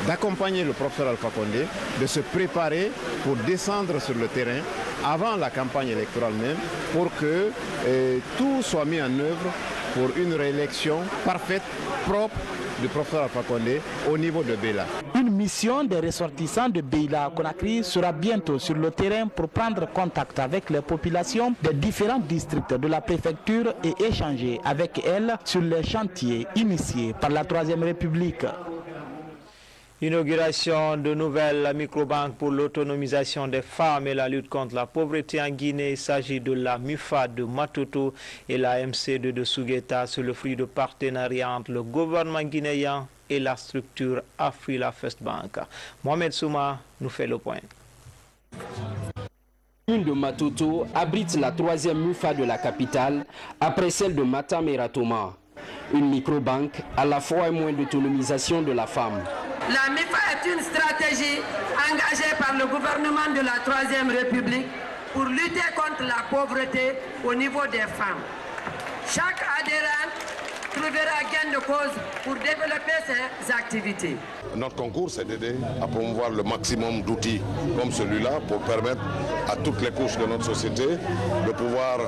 d'accompagner le professeur Alpha Condé, de se préparer pour descendre sur le terrain avant la campagne électorale même, pour que tout soit mis en œuvre pour une réélection parfaite, propre du professeur Alpha Condé au niveau de Beila. Une mission des ressortissants de Beila à Conakry sera bientôt sur le terrain pour prendre contact avec les populations des différents districts de la préfecture et échanger avec elles sur les chantiers initiés par la Troisième République. Inauguration de nouvelles microbanques pour l'autonomisation des femmes et la lutte contre la pauvreté en Guinée. Il s'agit de la MUFA de Matoto et la MC2 de Sougueta. C'est le fruit de partenariat entre le gouvernement guinéen et la structure Afrila First Bank. Mohamed Souma nous fait le point. Une de Matoto abrite la 3e MUFA de la capitale, après celle de Matam et Ratoma. Une microbanque à la fois un moyen d'autonomisation de la femme. La MIFA est une stratégie engagée par le gouvernement de la 3e République pour lutter contre la pauvreté au niveau des femmes. Chaque adhérent trouvera gain de cause pour développer ses activités. Notre concours, c'est d'aider à promouvoir le maximum d'outils comme celui-là pour permettre à toutes les couches de notre société de pouvoir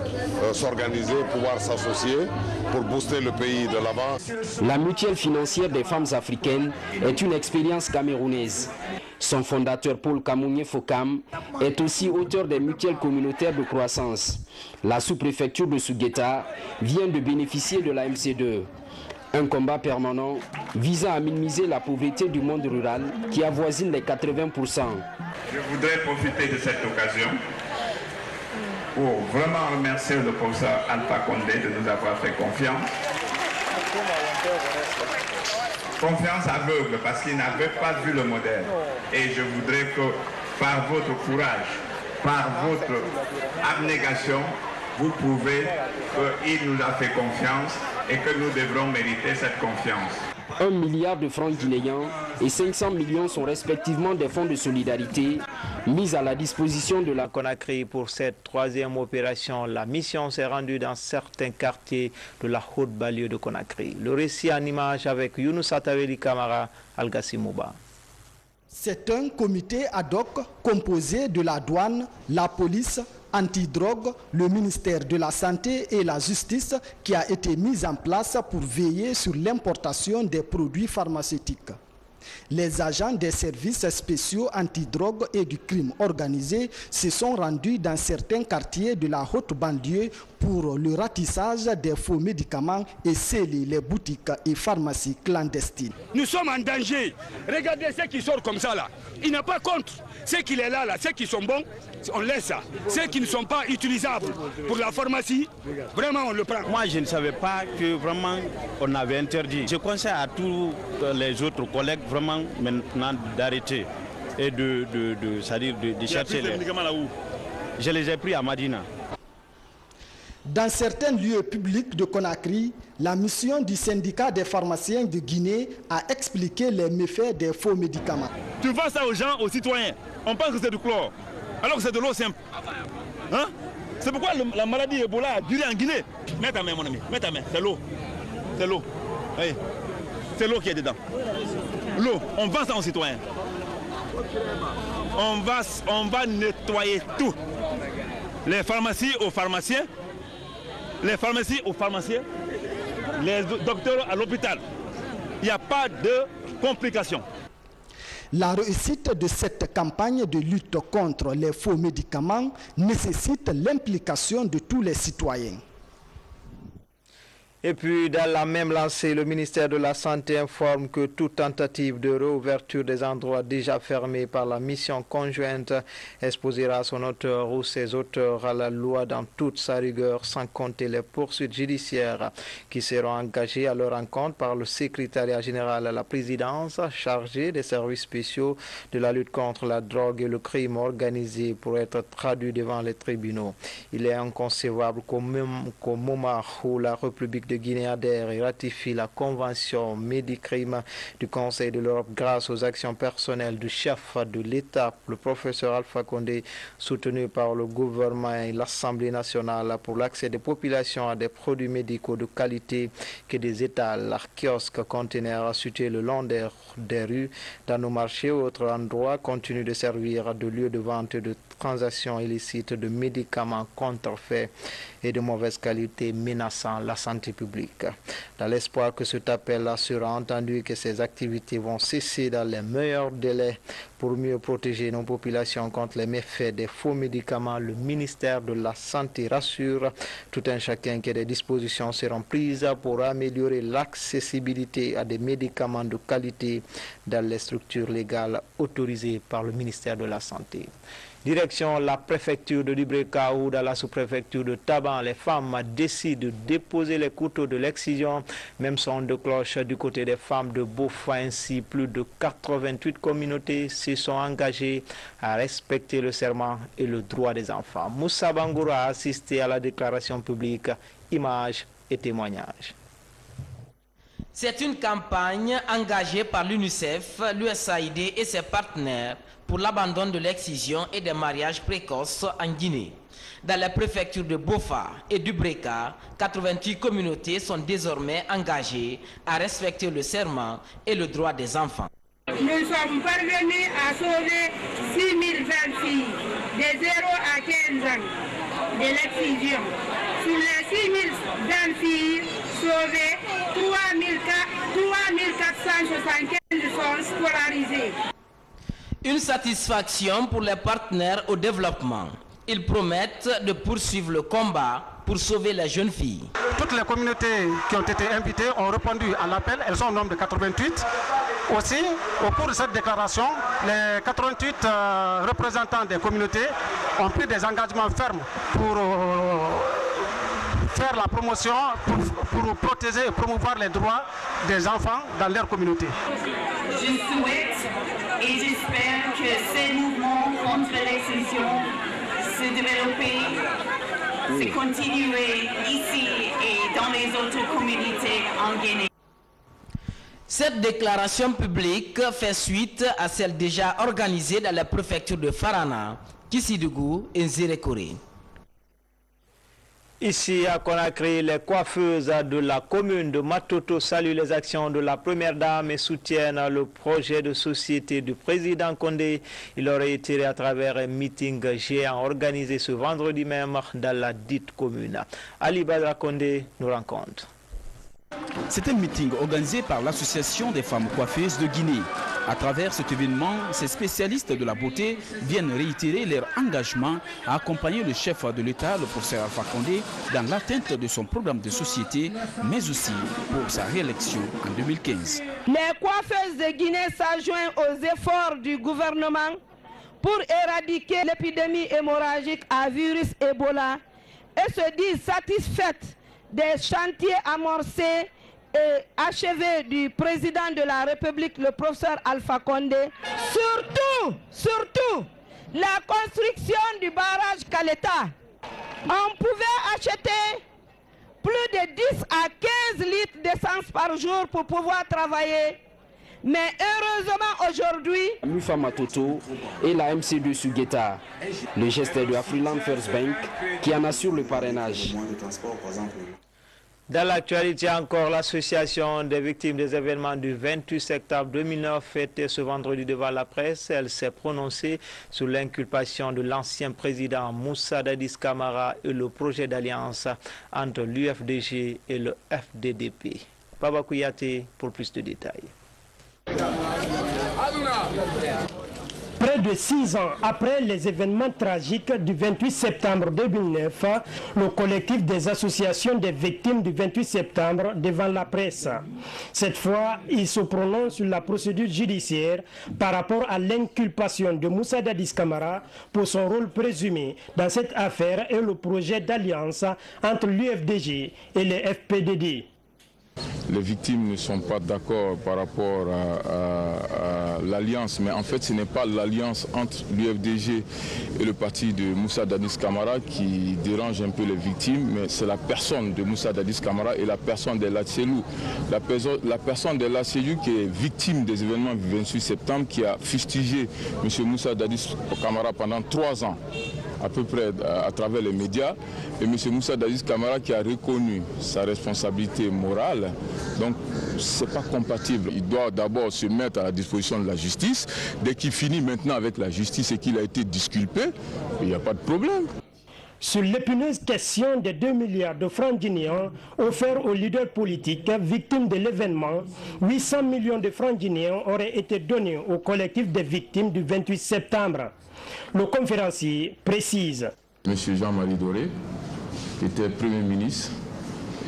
s'organiser, pouvoir s'associer pour booster le pays de l'avant. La mutuelle financière des femmes africaines est une expérience camerounaise. Son fondateur Paul Kamounié Fokam est aussi auteur des mutuelles communautaires de croissance. La sous-préfecture de Sougueta vient de bénéficier de la MC2. Un combat permanent visant à minimiser la pauvreté du monde rural qui avoisine les 80%. Je voudrais profiter de cette occasion pour vraiment remercier le professeur Alpha Condé de nous avoir fait confiance. Confiance aveugle parce qu'il n'avait pas vu le modèle. Et je voudrais que par votre courage, par votre abnégation, vous prouvez qu'il nous a fait confiance et que nous devrons mériter cette confiance. 1 milliard de francs guinéens et 500 millions sont respectivement des fonds de solidarité mis à la disposition de la Conakry pour cette 3e opération. La mission s'est rendue dans certains quartiers de la haute banlieue de Conakry. Le récit en image avec Younous Ataweli Kamara, Algassimouba. C'est un comité ad hoc composé de la douane, la police, antidrogue, le ministère de la Santé et la Justice qui a été mis en place pour veiller sur l'importation des produits pharmaceutiques. Les agents des services spéciaux antidrogue et du crime organisé se sont rendus dans certains quartiers de la haute banlieue pour le ratissage des faux médicaments et sceller les boutiques et pharmacies clandestines. Nous sommes en danger. Regardez ceux qui sortent comme ça là. Il n'est pas contre. Ceux qui sont là, ceux qui sont bons, on laisse ça. Ceux qui ne sont pas utilisables pour la pharmacie, vraiment on le prend. Moi je ne savais pas que vraiment on avait interdit. Je conseille à tous les autres collègues vraiment maintenant d'arrêter et de chercher les médicaments là où. Je les ai pris à Madina. Dans certains lieux publics de Conakry, la mission du syndicat des pharmaciens de Guinée a expliqué les méfaits des faux médicaments. Tu vends ça aux gens, aux citoyens. On pense que c'est du chlore, alors que c'est de l'eau simple. Hein? C'est pourquoi la maladie Ebola a duré en Guinée. Mets ta main mon ami, mets ta main, c'est l'eau. C'est l'eau. Oui. C'est l'eau qui est dedans. L'eau, on vend ça aux citoyens. On va nettoyer tout. Les pharmacies aux pharmaciens, les pharmacies aux pharmaciens, les docteurs à l'hôpital. Il n'y a pas de complications. La réussite de cette campagne de lutte contre les faux médicaments nécessite l'implication de tous les citoyens. Et puis, dans la même lancée, le ministère de la Santé informe que toute tentative de réouverture des endroits déjà fermés par la mission conjointe exposera son auteur ou ses auteurs à la loi dans toute sa rigueur, sans compter les poursuites judiciaires qui seront engagées à leur encontre par le secrétariat général à la présidence chargé des services spéciaux de la lutte contre la drogue et le crime organisé pour être traduit devant les tribunaux. Il est inconcevable qu'au moment où la République de Guinée adhère et ratifie la convention Médicrime du Conseil de l'Europe grâce aux actions personnelles du chef de l'État, le professeur Alpha Condé, soutenu par le gouvernement et l'Assemblée nationale pour l'accès des populations à des produits médicaux de qualité, que des étals, kiosques, conteneurs situés le long des rues, dans nos marchés ou autres endroits continuent de servir de lieu de vente de transactions illicites de médicaments contrefaits et de mauvaise qualité menaçant la santé publique. Dans l'espoir que cet appel sera entendu et que ces activités vont cesser dans les meilleurs délais pour mieux protéger nos populations contre les méfaits des faux médicaments, le ministère de la Santé rassure tout un chacun que des dispositions seront prises pour améliorer l'accessibilité à des médicaments de qualité dans les structures légales autorisées par le ministère de la Santé. Direction la préfecture de Libreka ou dans la sous-préfecture de Taban, les femmes décident de déposer les couteaux de l'excision. Même son de cloche du côté des femmes de Bofa, ainsi plus de 88 communautés se se sont engagés à respecter le serment et le droit des enfants. Moussa Bangoura a assisté à la déclaration publique, images et témoignages. C'est une campagne engagée par l'UNICEF, l'USAID et ses partenaires pour l'abandon de l'excision et des mariages précoces en Guinée. Dans les préfectures de Bofa et du Breka, 88 communautés sont désormais engagées à respecter le serment et le droit des enfants. Nous sommes parvenus à sauver 6 000 filles de 0 à 15 ans de l'excision. Sur les 6 000 filles sauvées, 3 475 sont scolarisées. Une satisfaction pour les partenaires au développement. Ils promettent de poursuivre le combat pour sauver les jeunes filles. Toutes les communautés qui ont été invitées ont répondu à l'appel. Elles sont au nombre de 88. Aussi, au cours de cette déclaration, les 88 représentants des communautés ont pris des engagements fermes pour faire la promotion, pour protéger et promouvoir les droits des enfants dans leur communauté. Je souhaite et j'espère que ces mouvements contre l'excision se développer, se continuer ici et dans les autres communautés en Guinée. Cette déclaration publique fait suite à celle déjà organisée dans la préfecture de Farana, Kissidougou et Nzérékoré. Ici à Conakry, les coiffeuses de la commune de Matoto saluent les actions de la première dame et soutiennent le projet de société du président Condé. Il aurait été à travers un meeting géant organisé ce vendredi même dans la dite commune. Ali Badra Condé nous rencontre. C'est un meeting organisé par l'Association des femmes coiffeuses de Guinée. À travers cet événement, ces spécialistes de la beauté viennent réitérer leur engagement à accompagner le chef de l'État, le professeur Alpha Condé, dans l'atteinte de son programme de société, mais aussi pour sa réélection en 2015. Les coiffeuses de Guinée s'adjoignent aux efforts du gouvernement pour éradiquer l'épidémie hémorragique à virus Ebola et se disent satisfaites des chantiers amorcés et achevés du président de la République, le professeur Alpha Condé. Surtout, la construction du barrage Kaleta. On pouvait acheter plus de 10 à 15 litres d'essence par jour pour pouvoir travailler. Mais heureusement aujourd'hui, Mufa Matoto et la MC2 Sugeta, le gesteur de Afriland First Bank qui en assure le parrainage. Dans l'actualité encore, l'association des victimes des événements du 28 septembre 2009 était ce vendredi devant la presse. Elle s'est prononcée sur l'inculpation de l'ancien président Moussa Dadis Camara et le projet d'alliance entre l'UFDG et le FDDP. Baba Kouyaté pour plus de détails. Près de 6 ans après les événements tragiques du 28 septembre 2009, le collectif des associations des victimes du 28 septembre devant la presse. Cette fois, il se prononce sur la procédure judiciaire par rapport à l'inculpation de Moussa Dadis Camara pour son rôle présumé dans cette affaire et le projet d'alliance entre l'UFDG et les FPDD. Les victimes ne sont pas d'accord par rapport à l'alliance, mais en fait ce n'est pas l'alliance entre l'UFDG et le parti de Moussa Dadis Camara qui dérange un peu les victimes, mais c'est la personne de Moussa Dadis Camara et la personne d'Ela Tselou. La personne d'Ela Tselou qui est victime des événements du 28 septembre, qui a fustigé M. Moussa Dadis Camara pendant 3 ans, à peu près à travers les médias, et M. Moussa Dadis Camara qui a reconnu sa responsabilité morale. Donc ce n'est pas compatible. Il doit d'abord se mettre à la disposition de la justice. Dès qu'il finit maintenant avec la justice et qu'il a été disculpé, il n'y a pas de problème. Sur l'épineuse question des 2 milliards de francs guinéens offerts aux leaders politiques victimes de l'événement, 800 millions de francs guinéens auraient été donnés au collectif des victimes du 28 septembre. Le conférencier précise. M. Jean-Marie Doré, qui était Premier ministre,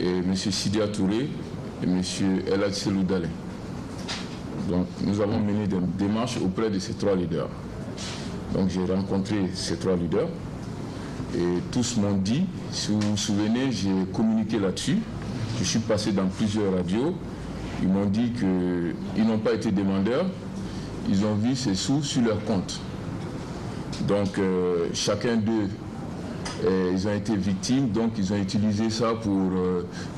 et M. Sidia Touré et M. Ela Tselou Dalé. Donc nous avons mené des démarches auprès de ces 3 leaders. Donc j'ai rencontré ces 3 leaders et tous m'ont dit, si vous vous souvenez, j'ai communiqué là-dessus. Je suis passé dans plusieurs radios. Ils m'ont dit qu'ils n'ont pas été demandeurs, ils ont vu ces sous sur leur compte. Donc chacun d'eux, ils ont été victimes, donc ils ont utilisé ça pour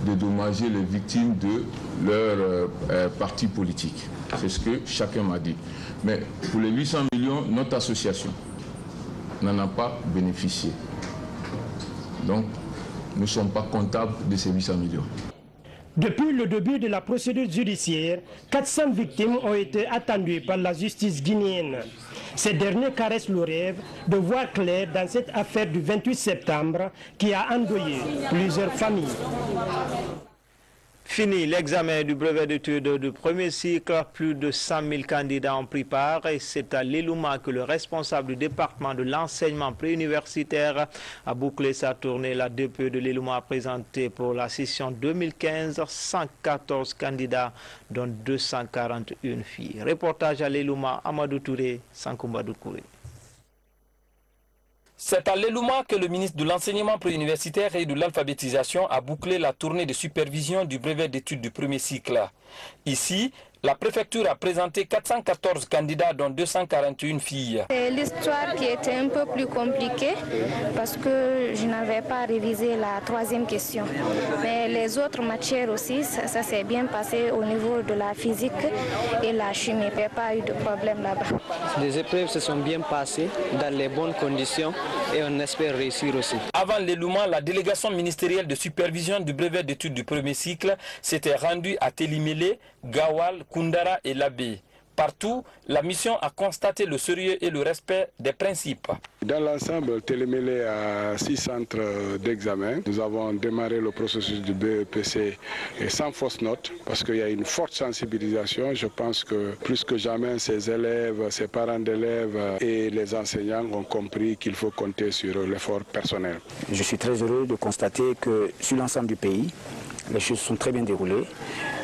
dédommager les victimes de leur parti politique. C'est ce que chacun m'a dit. Mais pour les 800 millions, notre association n'en a pas bénéficié. Donc nous ne sommes pas comptables de ces 800 millions. Depuis le début de la procédure judiciaire, 400 victimes ont été attendues par la justice guinéenne. Ces derniers caressent le rêve de voir clair dans cette affaire du 28 septembre qui a endeuillé plusieurs familles. Fini l'examen du brevet d'études du premier cycle. Plus de 100 000 candidats ont pris part et c'est à l'Elouma que le responsable du département de l'enseignement préuniversitaire a bouclé sa tournée. La DPE de l'Elouma a présenté pour la session 2015 114 candidats, dont 241 filles. Reportage à l'Elouma, Amadou Touré, Sankoumba Doukouré. C'est à l'Elouma que le ministre de l'Enseignement préuniversitaire et de l'Alphabétisation a bouclé la tournée de supervision du brevet d'études du premier cycle. Ici, la préfecture a présenté 414 candidats, dont 241 filles. C'est l'histoire qui était un peu plus compliquée parce que je n'avais pas révisé la troisième question. Mais les autres matières aussi, ça s'est bien passé au niveau de la physique et la chimie. Il n'y a pas eu de problème là-bas. Les épreuves se sont bien passées dans les bonnes conditions et on espère réussir aussi. Avant l'Elouma, la délégation ministérielle de supervision du brevet d'études du premier cycle s'était rendue à Télimélé, Gawal, Koundara et Labé. Partout, la mission a constaté le sérieux et le respect des principes. Dans l'ensemble, Télémélé a 6 centres d'examen. Nous avons démarré le processus du BEPC sans fausse note parce qu'il y a une forte sensibilisation. Je pense que plus que jamais, ces élèves, ces parents d'élèves et les enseignants ont compris qu'il faut compter sur l'effort personnel. Je suis très heureux de constater que sur l'ensemble du pays, les choses sont très bien déroulées.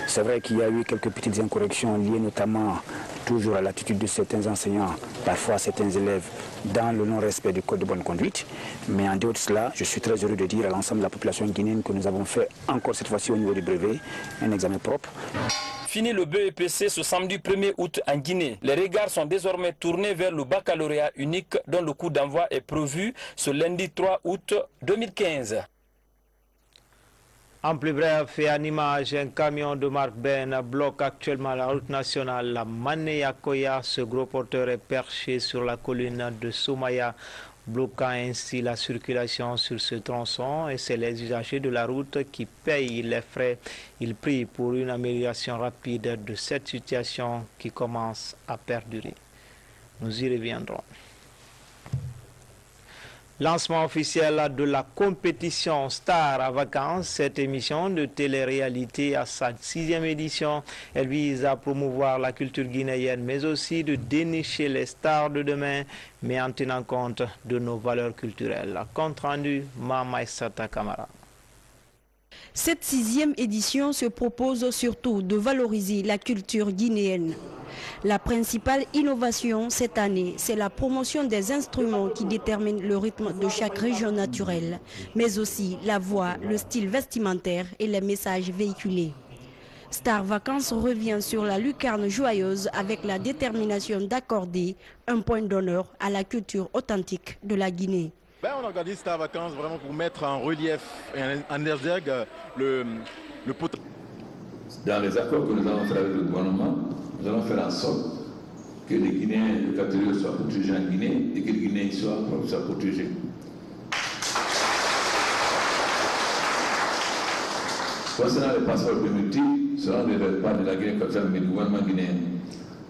C'est vrai qu'il y a eu quelques petites incorrections liées notamment toujours à l'attitude de certains enseignants, parfois certains élèves, dans le non-respect du code de bonne conduite. Mais en dehors de cela, je suis très heureux de dire à l'ensemble de la population guinéenne que nous avons fait encore cette fois-ci au niveau du brevet un examen propre. Fini le BEPC ce samedi 1er août en Guinée. Les regards sont désormais tournés vers le baccalauréat unique dont le coup d'envoi est prévu ce lundi 3 août 2015. En plus bref et en image, un camion de marque Ben bloque actuellement la route nationale la Mané-Yakoya. Ce gros porteur est perché sur la colline de Soumaya, bloquant ainsi la circulation sur ce tronçon, et c'est les usagers de la route qui payent les frais. Ils prient pour une amélioration rapide de cette situation qui commence à perdurer. Nous y reviendrons. Lancement officiel de la compétition Star à vacances. Cette émission de télé-réalité à sa 6e édition. Elle vise à promouvoir la culture guinéenne, mais aussi de dénicher les stars de demain, mais en tenant compte de nos valeurs culturelles. Compte rendu, Mama Issata Kamara. Cette 6e édition se propose surtout de valoriser la culture guinéenne. La principale innovation cette année, c'est la promotion des instruments qui déterminent le rythme de chaque région naturelle, mais aussi la voix, le style vestimentaire et les messages véhiculés. Star Vacances revient sur la lucarne joyeuse avec la détermination d'accorder un point d'honneur à la culture authentique de la Guinée. On organise Star Vacances vraiment pour mettre en relief et en exergue le potentiel. Dans les accords que nous allons faire avec le gouvernement, nous allons faire en sorte que les Guinéens, les catholiques soient protégés en Guinée et que les Guinéens soient protégés. Concernant les passeports biométriques, cela ne relève pas de la Guinée équatoriale mais du gouvernement guinéen.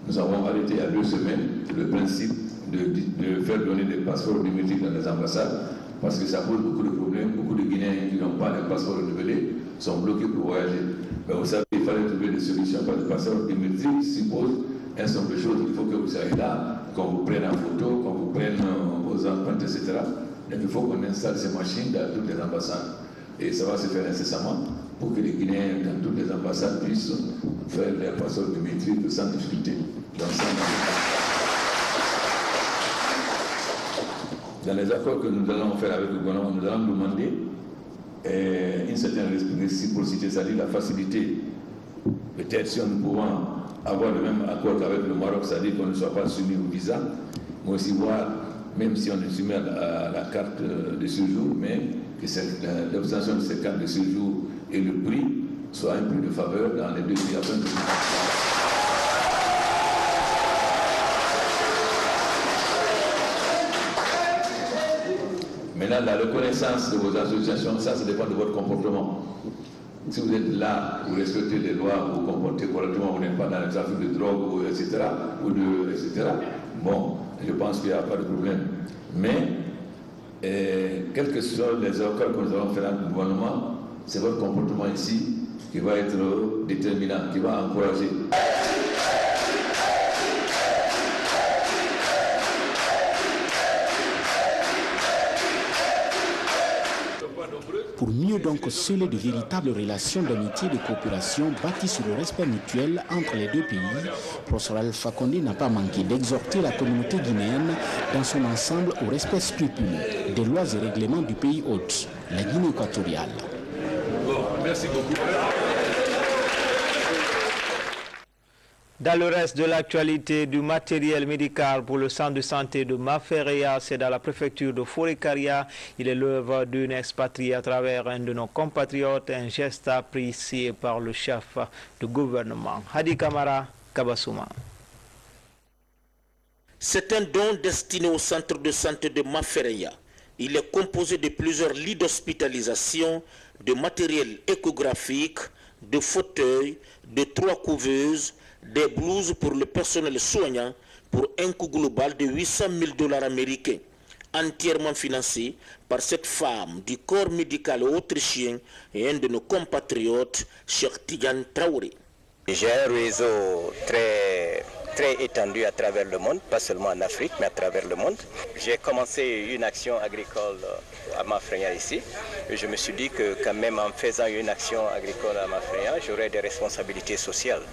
Nous avons arrêté il y a 2 semaines le principe de faire donner des passeports biométriques dans les ambassades parce que ça pose beaucoup de problèmes. Beaucoup de Guinéens qui n'ont pas de passeport renouvelé sont bloqués pour voyager. Mais vous savez, il fallait trouver des solutions parce que le passeport biométrique suppose un certain nombre de choses. Il faut que vous soyez là, qu'on vous prenne en photo, qu'on vous prenne aux empreintes, etc. Donc il faut qu'on installe ces machines dans toutes les ambassades. Et ça va se faire incessamment pour que les Guinéens dans toutes les ambassades puissent faire leur passeport biométrique sans difficulté. Dans les accords que nous allons faire avec le gouvernement, nous allons demander une certaine réciprocité, c'est-à-dire la facilité. Peut-être si nous pouvons avoir le même accord qu'avec le Maroc, c'est-à-dire qu'on ne soit pas soumis au visa, mais aussi voir, même si on est soumis à la carte de séjour, mais que l'obtention de cette carte de séjour et le prix soit un prix de faveur dans les deux pays afin de... Maintenant, la reconnaissance de vos associations, ça dépend de votre comportement. Si vous êtes là, vous respectez les lois, vous vous comportez correctement, vous n'êtes pas dans le trafic de drogue, etc., bon, je pense qu'il n'y a pas de problème. Mais, quels que soient les accords que nous avons fait dans le gouvernement, c'est votre comportement ici qui va être déterminant, qui va encourager. Pour mieux donc sceller de véritables relations d'amitié et de coopération bâties sur le respect mutuel entre les deux pays, professeur Alpha Condé n'a pas manqué d'exhorter la communauté guinéenne dans son ensemble au respect scrupuleux des lois et règlements du pays hôte, la Guinée équatoriale. Bon, merci beaucoup. Dans le reste de l'actualité, du matériel médical pour le centre de santé de Mafereya, c'est dans la préfecture de Forikaria. Il est l'œuvre d'une expatriée à travers un de nos compatriotes, un geste apprécié par le chef du gouvernement. Hadi Kamara, Kabasouma. C'est un don destiné au centre de santé de Mafereya. Il est composé de plusieurs lits d'hospitalisation, de matériel échographique, de fauteuils, de 3 couveuses, des blouses pour le personnel soignant pour un coût global de 800 000 $ américains, entièrement financé par cette femme du corps médical autrichien et un de nos compatriotes, Cheikh Tidiane Traoré. J'ai un réseau très étendu à travers le monde, pas seulement en Afrique, mais à travers le monde. J'ai commencé une action agricole à Mafereya ici. Et je me suis dit que quand même en faisant une action agricole à Mafereya, j'aurais des responsabilités sociales.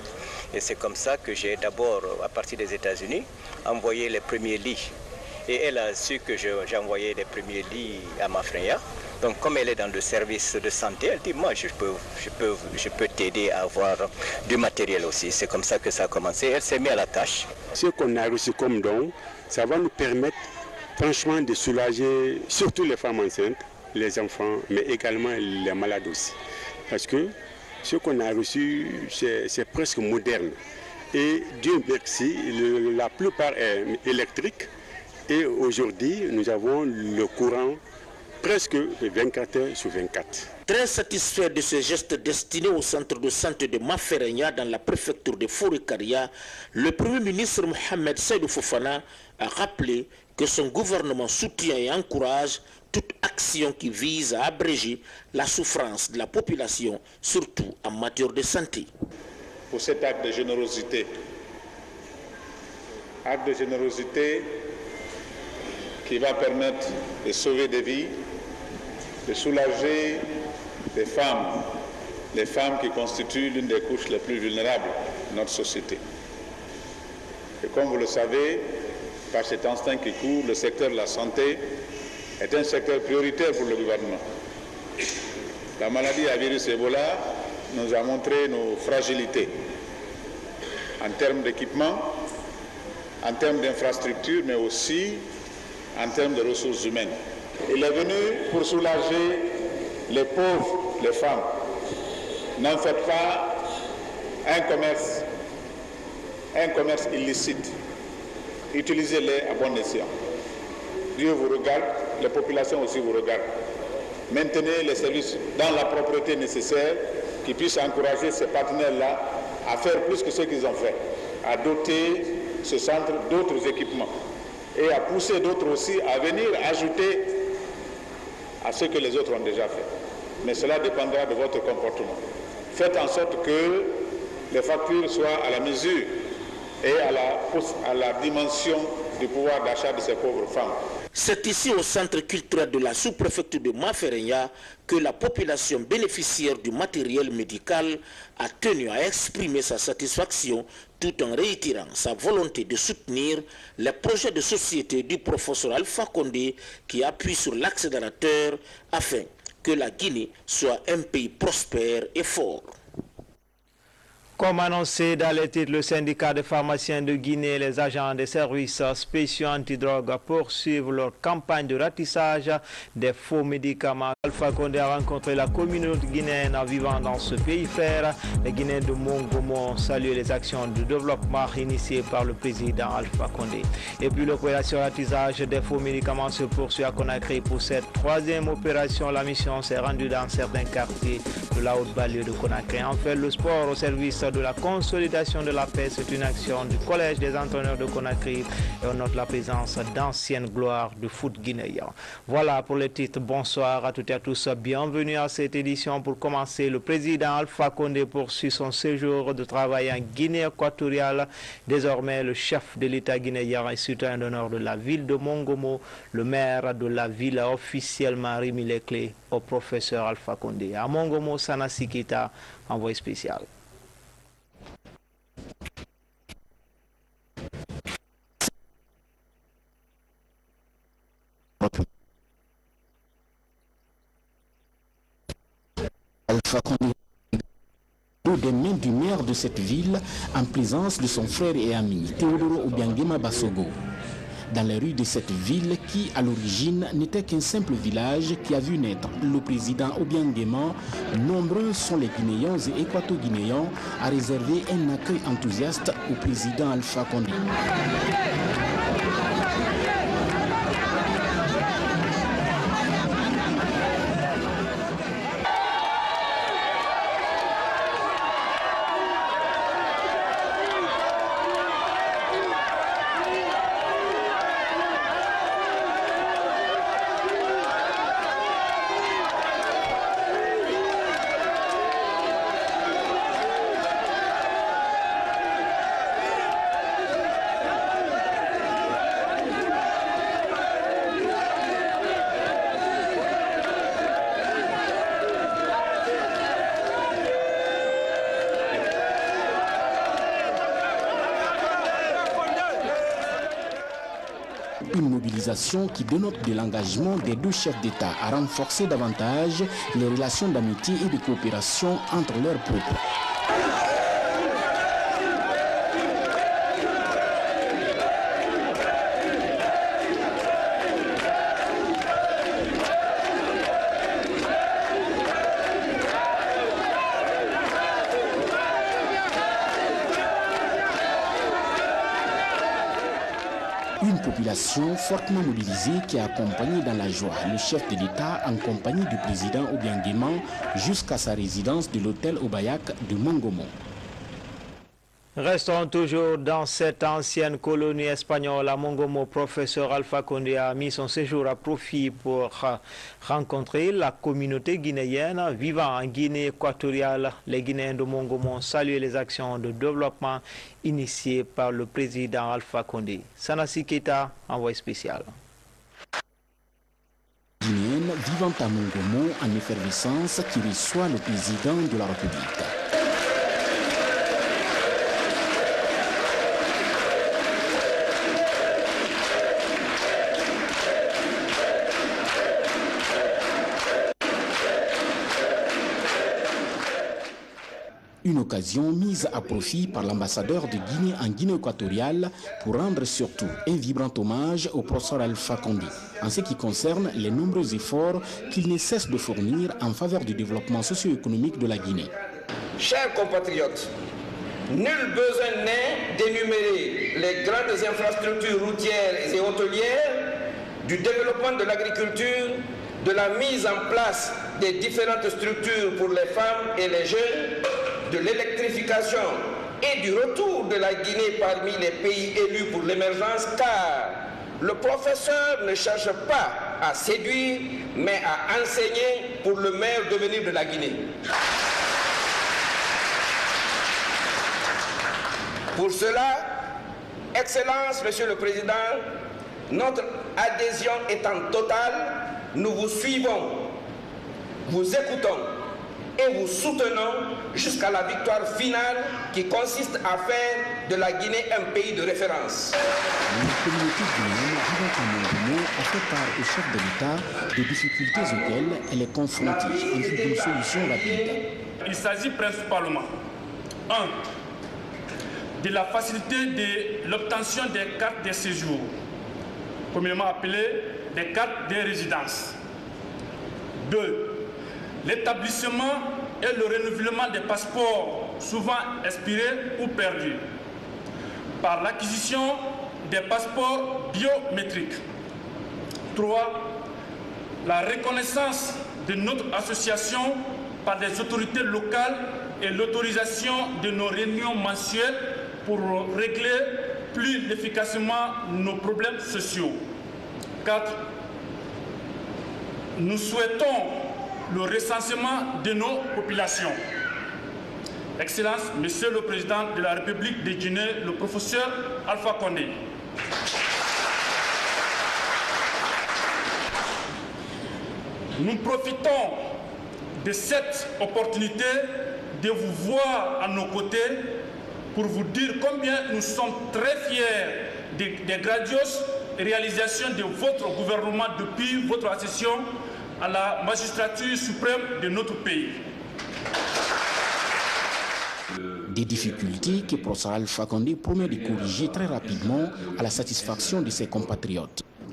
Et c'est comme ça que j'ai d'abord, à partir des États-Unis, envoyé les premiers lits. Et elle a su que j'ai envoyé les premiers lits à Mafereya. Donc comme elle est dans le service de santé, elle dit moi je peux t'aider à avoir du matériel aussi. C'est comme ça que ça a commencé. Elle s'est mise à la tâche. Ce qu'on a reçu comme don, ça va nous permettre franchement de soulager surtout les femmes enceintes, les enfants, mais également les malades aussi. Parce que ce qu'on a reçu, c'est presque moderne. Et Dieu merci, la plupart est électrique. Et aujourd'hui, nous avons le courant presque 24 heures sur 24. Très satisfait de ce geste destiné au centre de santé de Mafereya dans la préfecture de Forikaria, le Premier ministre Mohamed Seydou Fofana a rappelé que son gouvernement soutient et encourage toute action qui vise à abréger la souffrance de la population, surtout en matière de santé. Pour cet acte de générosité qui va permettre de sauver des vies, de soulager les femmes qui constituent l'une des couches les plus vulnérables de notre société. Et comme vous le savez, par cet instinct qui court, le secteur de la santé est un secteur prioritaire pour le gouvernement. La maladie à virus Ebola nous a montré nos fragilités en termes d'équipement, en termes d'infrastructures, mais aussi en termes de ressources humaines. Il est venu pour soulager les pauvres, les femmes. N'en faites pas un commerce illicite. Utilisez-les à bon escient. Dieu vous regarde, les populations aussi vous regardent. Maintenez les services dans la propreté nécessaire qui puissent encourager ces partenaires-là à faire plus que ce qu'ils ont fait, à doter ce centre d'autres équipements et à pousser d'autres aussi à venir ajouter à ce que les autres ont déjà fait. Mais cela dépendra de votre comportement. Faites en sorte que les factures soient à la mesure et à la dimension du pouvoir d'achat de ces pauvres femmes. C'est ici au centre culturel de la sous-préfecture de Mafereya que la population bénéficiaire du matériel médical a tenu à exprimer sa satisfaction tout en réitérant sa volonté de soutenir les projets de société du professeur Alpha Condé qui appuie sur l'accélérateur afin que la Guinée soit un pays prospère et fort. Comme annoncé dans les titres, le syndicat des pharmaciens de Guinée et les agents des services spéciaux antidrogue poursuivent leur campagne de ratissage des faux médicaments. Alpha Condé a rencontré la communauté guinéenne vivant dans ce pays frère. Les Guinéens de Mongomo ont salué les actions de développement initiées par le président Alpha Condé. Et puis l'opération ratissage des faux médicaments se poursuit à Conakry. Pour cette troisième opération, la mission s'est rendue dans certains quartiers de la haute banlieue de Conakry. En fait, le sport au service de la consolidation de la paix, c'est une action du Collège des entraîneurs de Conakry et on note la présence d'anciennes gloires du foot guinéen. Voilà pour les titres. Bonsoir à toutes et à tous. Bienvenue à cette édition. Pour commencer, le président Alpha Condé poursuit son séjour de travail en Guinée équatoriale. Désormais, le chef de l'État guinéen est citoyen d'honneur de la ville de Mongomo. Le maire de la ville a officiellement remis les clés au professeur Alpha Condé. À Mongomo, Sanassi Keita, envoyé spécial. Alpha Condé des mains du maire de cette ville en présence de son frère et ami Théodoro Obiangema Bassogo. Dans les rues de cette ville qui, à l'origine, n'était qu'un simple village qui a vu naître le président Obiangema, nombreux sont les Guinéens et équato-guinéens à réserver un accueil enthousiaste au président Alpha Condé. Une mobilisation qui dénote de l'engagement des deux chefs d'État à renforcer davantage les relations d'amitié et de coopération entre leurs peuples. Une population fortement mobilisée qui a accompagné dans la joie le chef de l'État en compagnie du président Obiangema jusqu'à sa résidence de l'hôtel Obayak de Mongomo. Restons toujours dans cette ancienne colonie espagnole à Mongomo. Professeur Alpha Condé a mis son séjour à profit pour rencontrer la communauté guinéenne vivant en Guinée équatoriale. Les Guinéens de Mongomo ont salué les actions de développement initiées par le président Alpha Condé. Sanassi Keita, envoyé spécial. Guinéenne vivant à Mongomo en effervescence qui reçoit le président de la République. Une occasion mise à profit par l'ambassadeur de Guinée en Guinée équatoriale pour rendre surtout un vibrant hommage au professeur Alpha Condé en ce qui concerne les nombreux efforts qu'il ne cesse de fournir en faveur du développement socio-économique de la Guinée. Chers compatriotes, nul besoin n'est d'énumérer les grandes infrastructures routières et hôtelières, du développement de l'agriculture, de la mise en place des différentes structures pour les femmes et les jeunes, de l'électrification et du retour de la Guinée parmi les pays élus pour l'émergence, car le professeur ne cherche pas à séduire, mais à enseigner pour le meilleur devenir de la Guinée. Pour cela, Excellence, Monsieur le Président, notre adhésion étant totale, nous vous suivons, vous écoutons et vous soutenons jusqu'à la victoire finale qui consiste à faire de la Guinée un pays de référence. La communauté guinéenne vivant en Mongomo a fait part au chef de l'État des difficultés auxquelles elle est confrontée en vue d'une solution rapide. Il s'agit principalement 1. De la facilité de l'obtention des cartes de séjour, communément appelées des cartes de résidence. 2. L'établissement et le renouvellement des passeports souvent expirés ou perdus par l'acquisition des passeports biométriques. 3. La reconnaissance de notre association par des autorités locales et l'autorisation de nos réunions mensuelles pour régler plus efficacement nos problèmes sociaux. 4. Nous souhaitons le recensement de nos populations. Excellence, Monsieur le Président de la République de Guinée, le professeur Alpha Condé. Nous profitons de cette opportunité de vous voir à nos côtés pour vous dire combien nous sommes très fiers des grandioses réalisations de votre gouvernement depuis votre accession à la magistrature suprême de notre pays. Des difficultés que professeur Alpha Condé promet de corriger très rapidement à la satisfaction de ses compatriotes.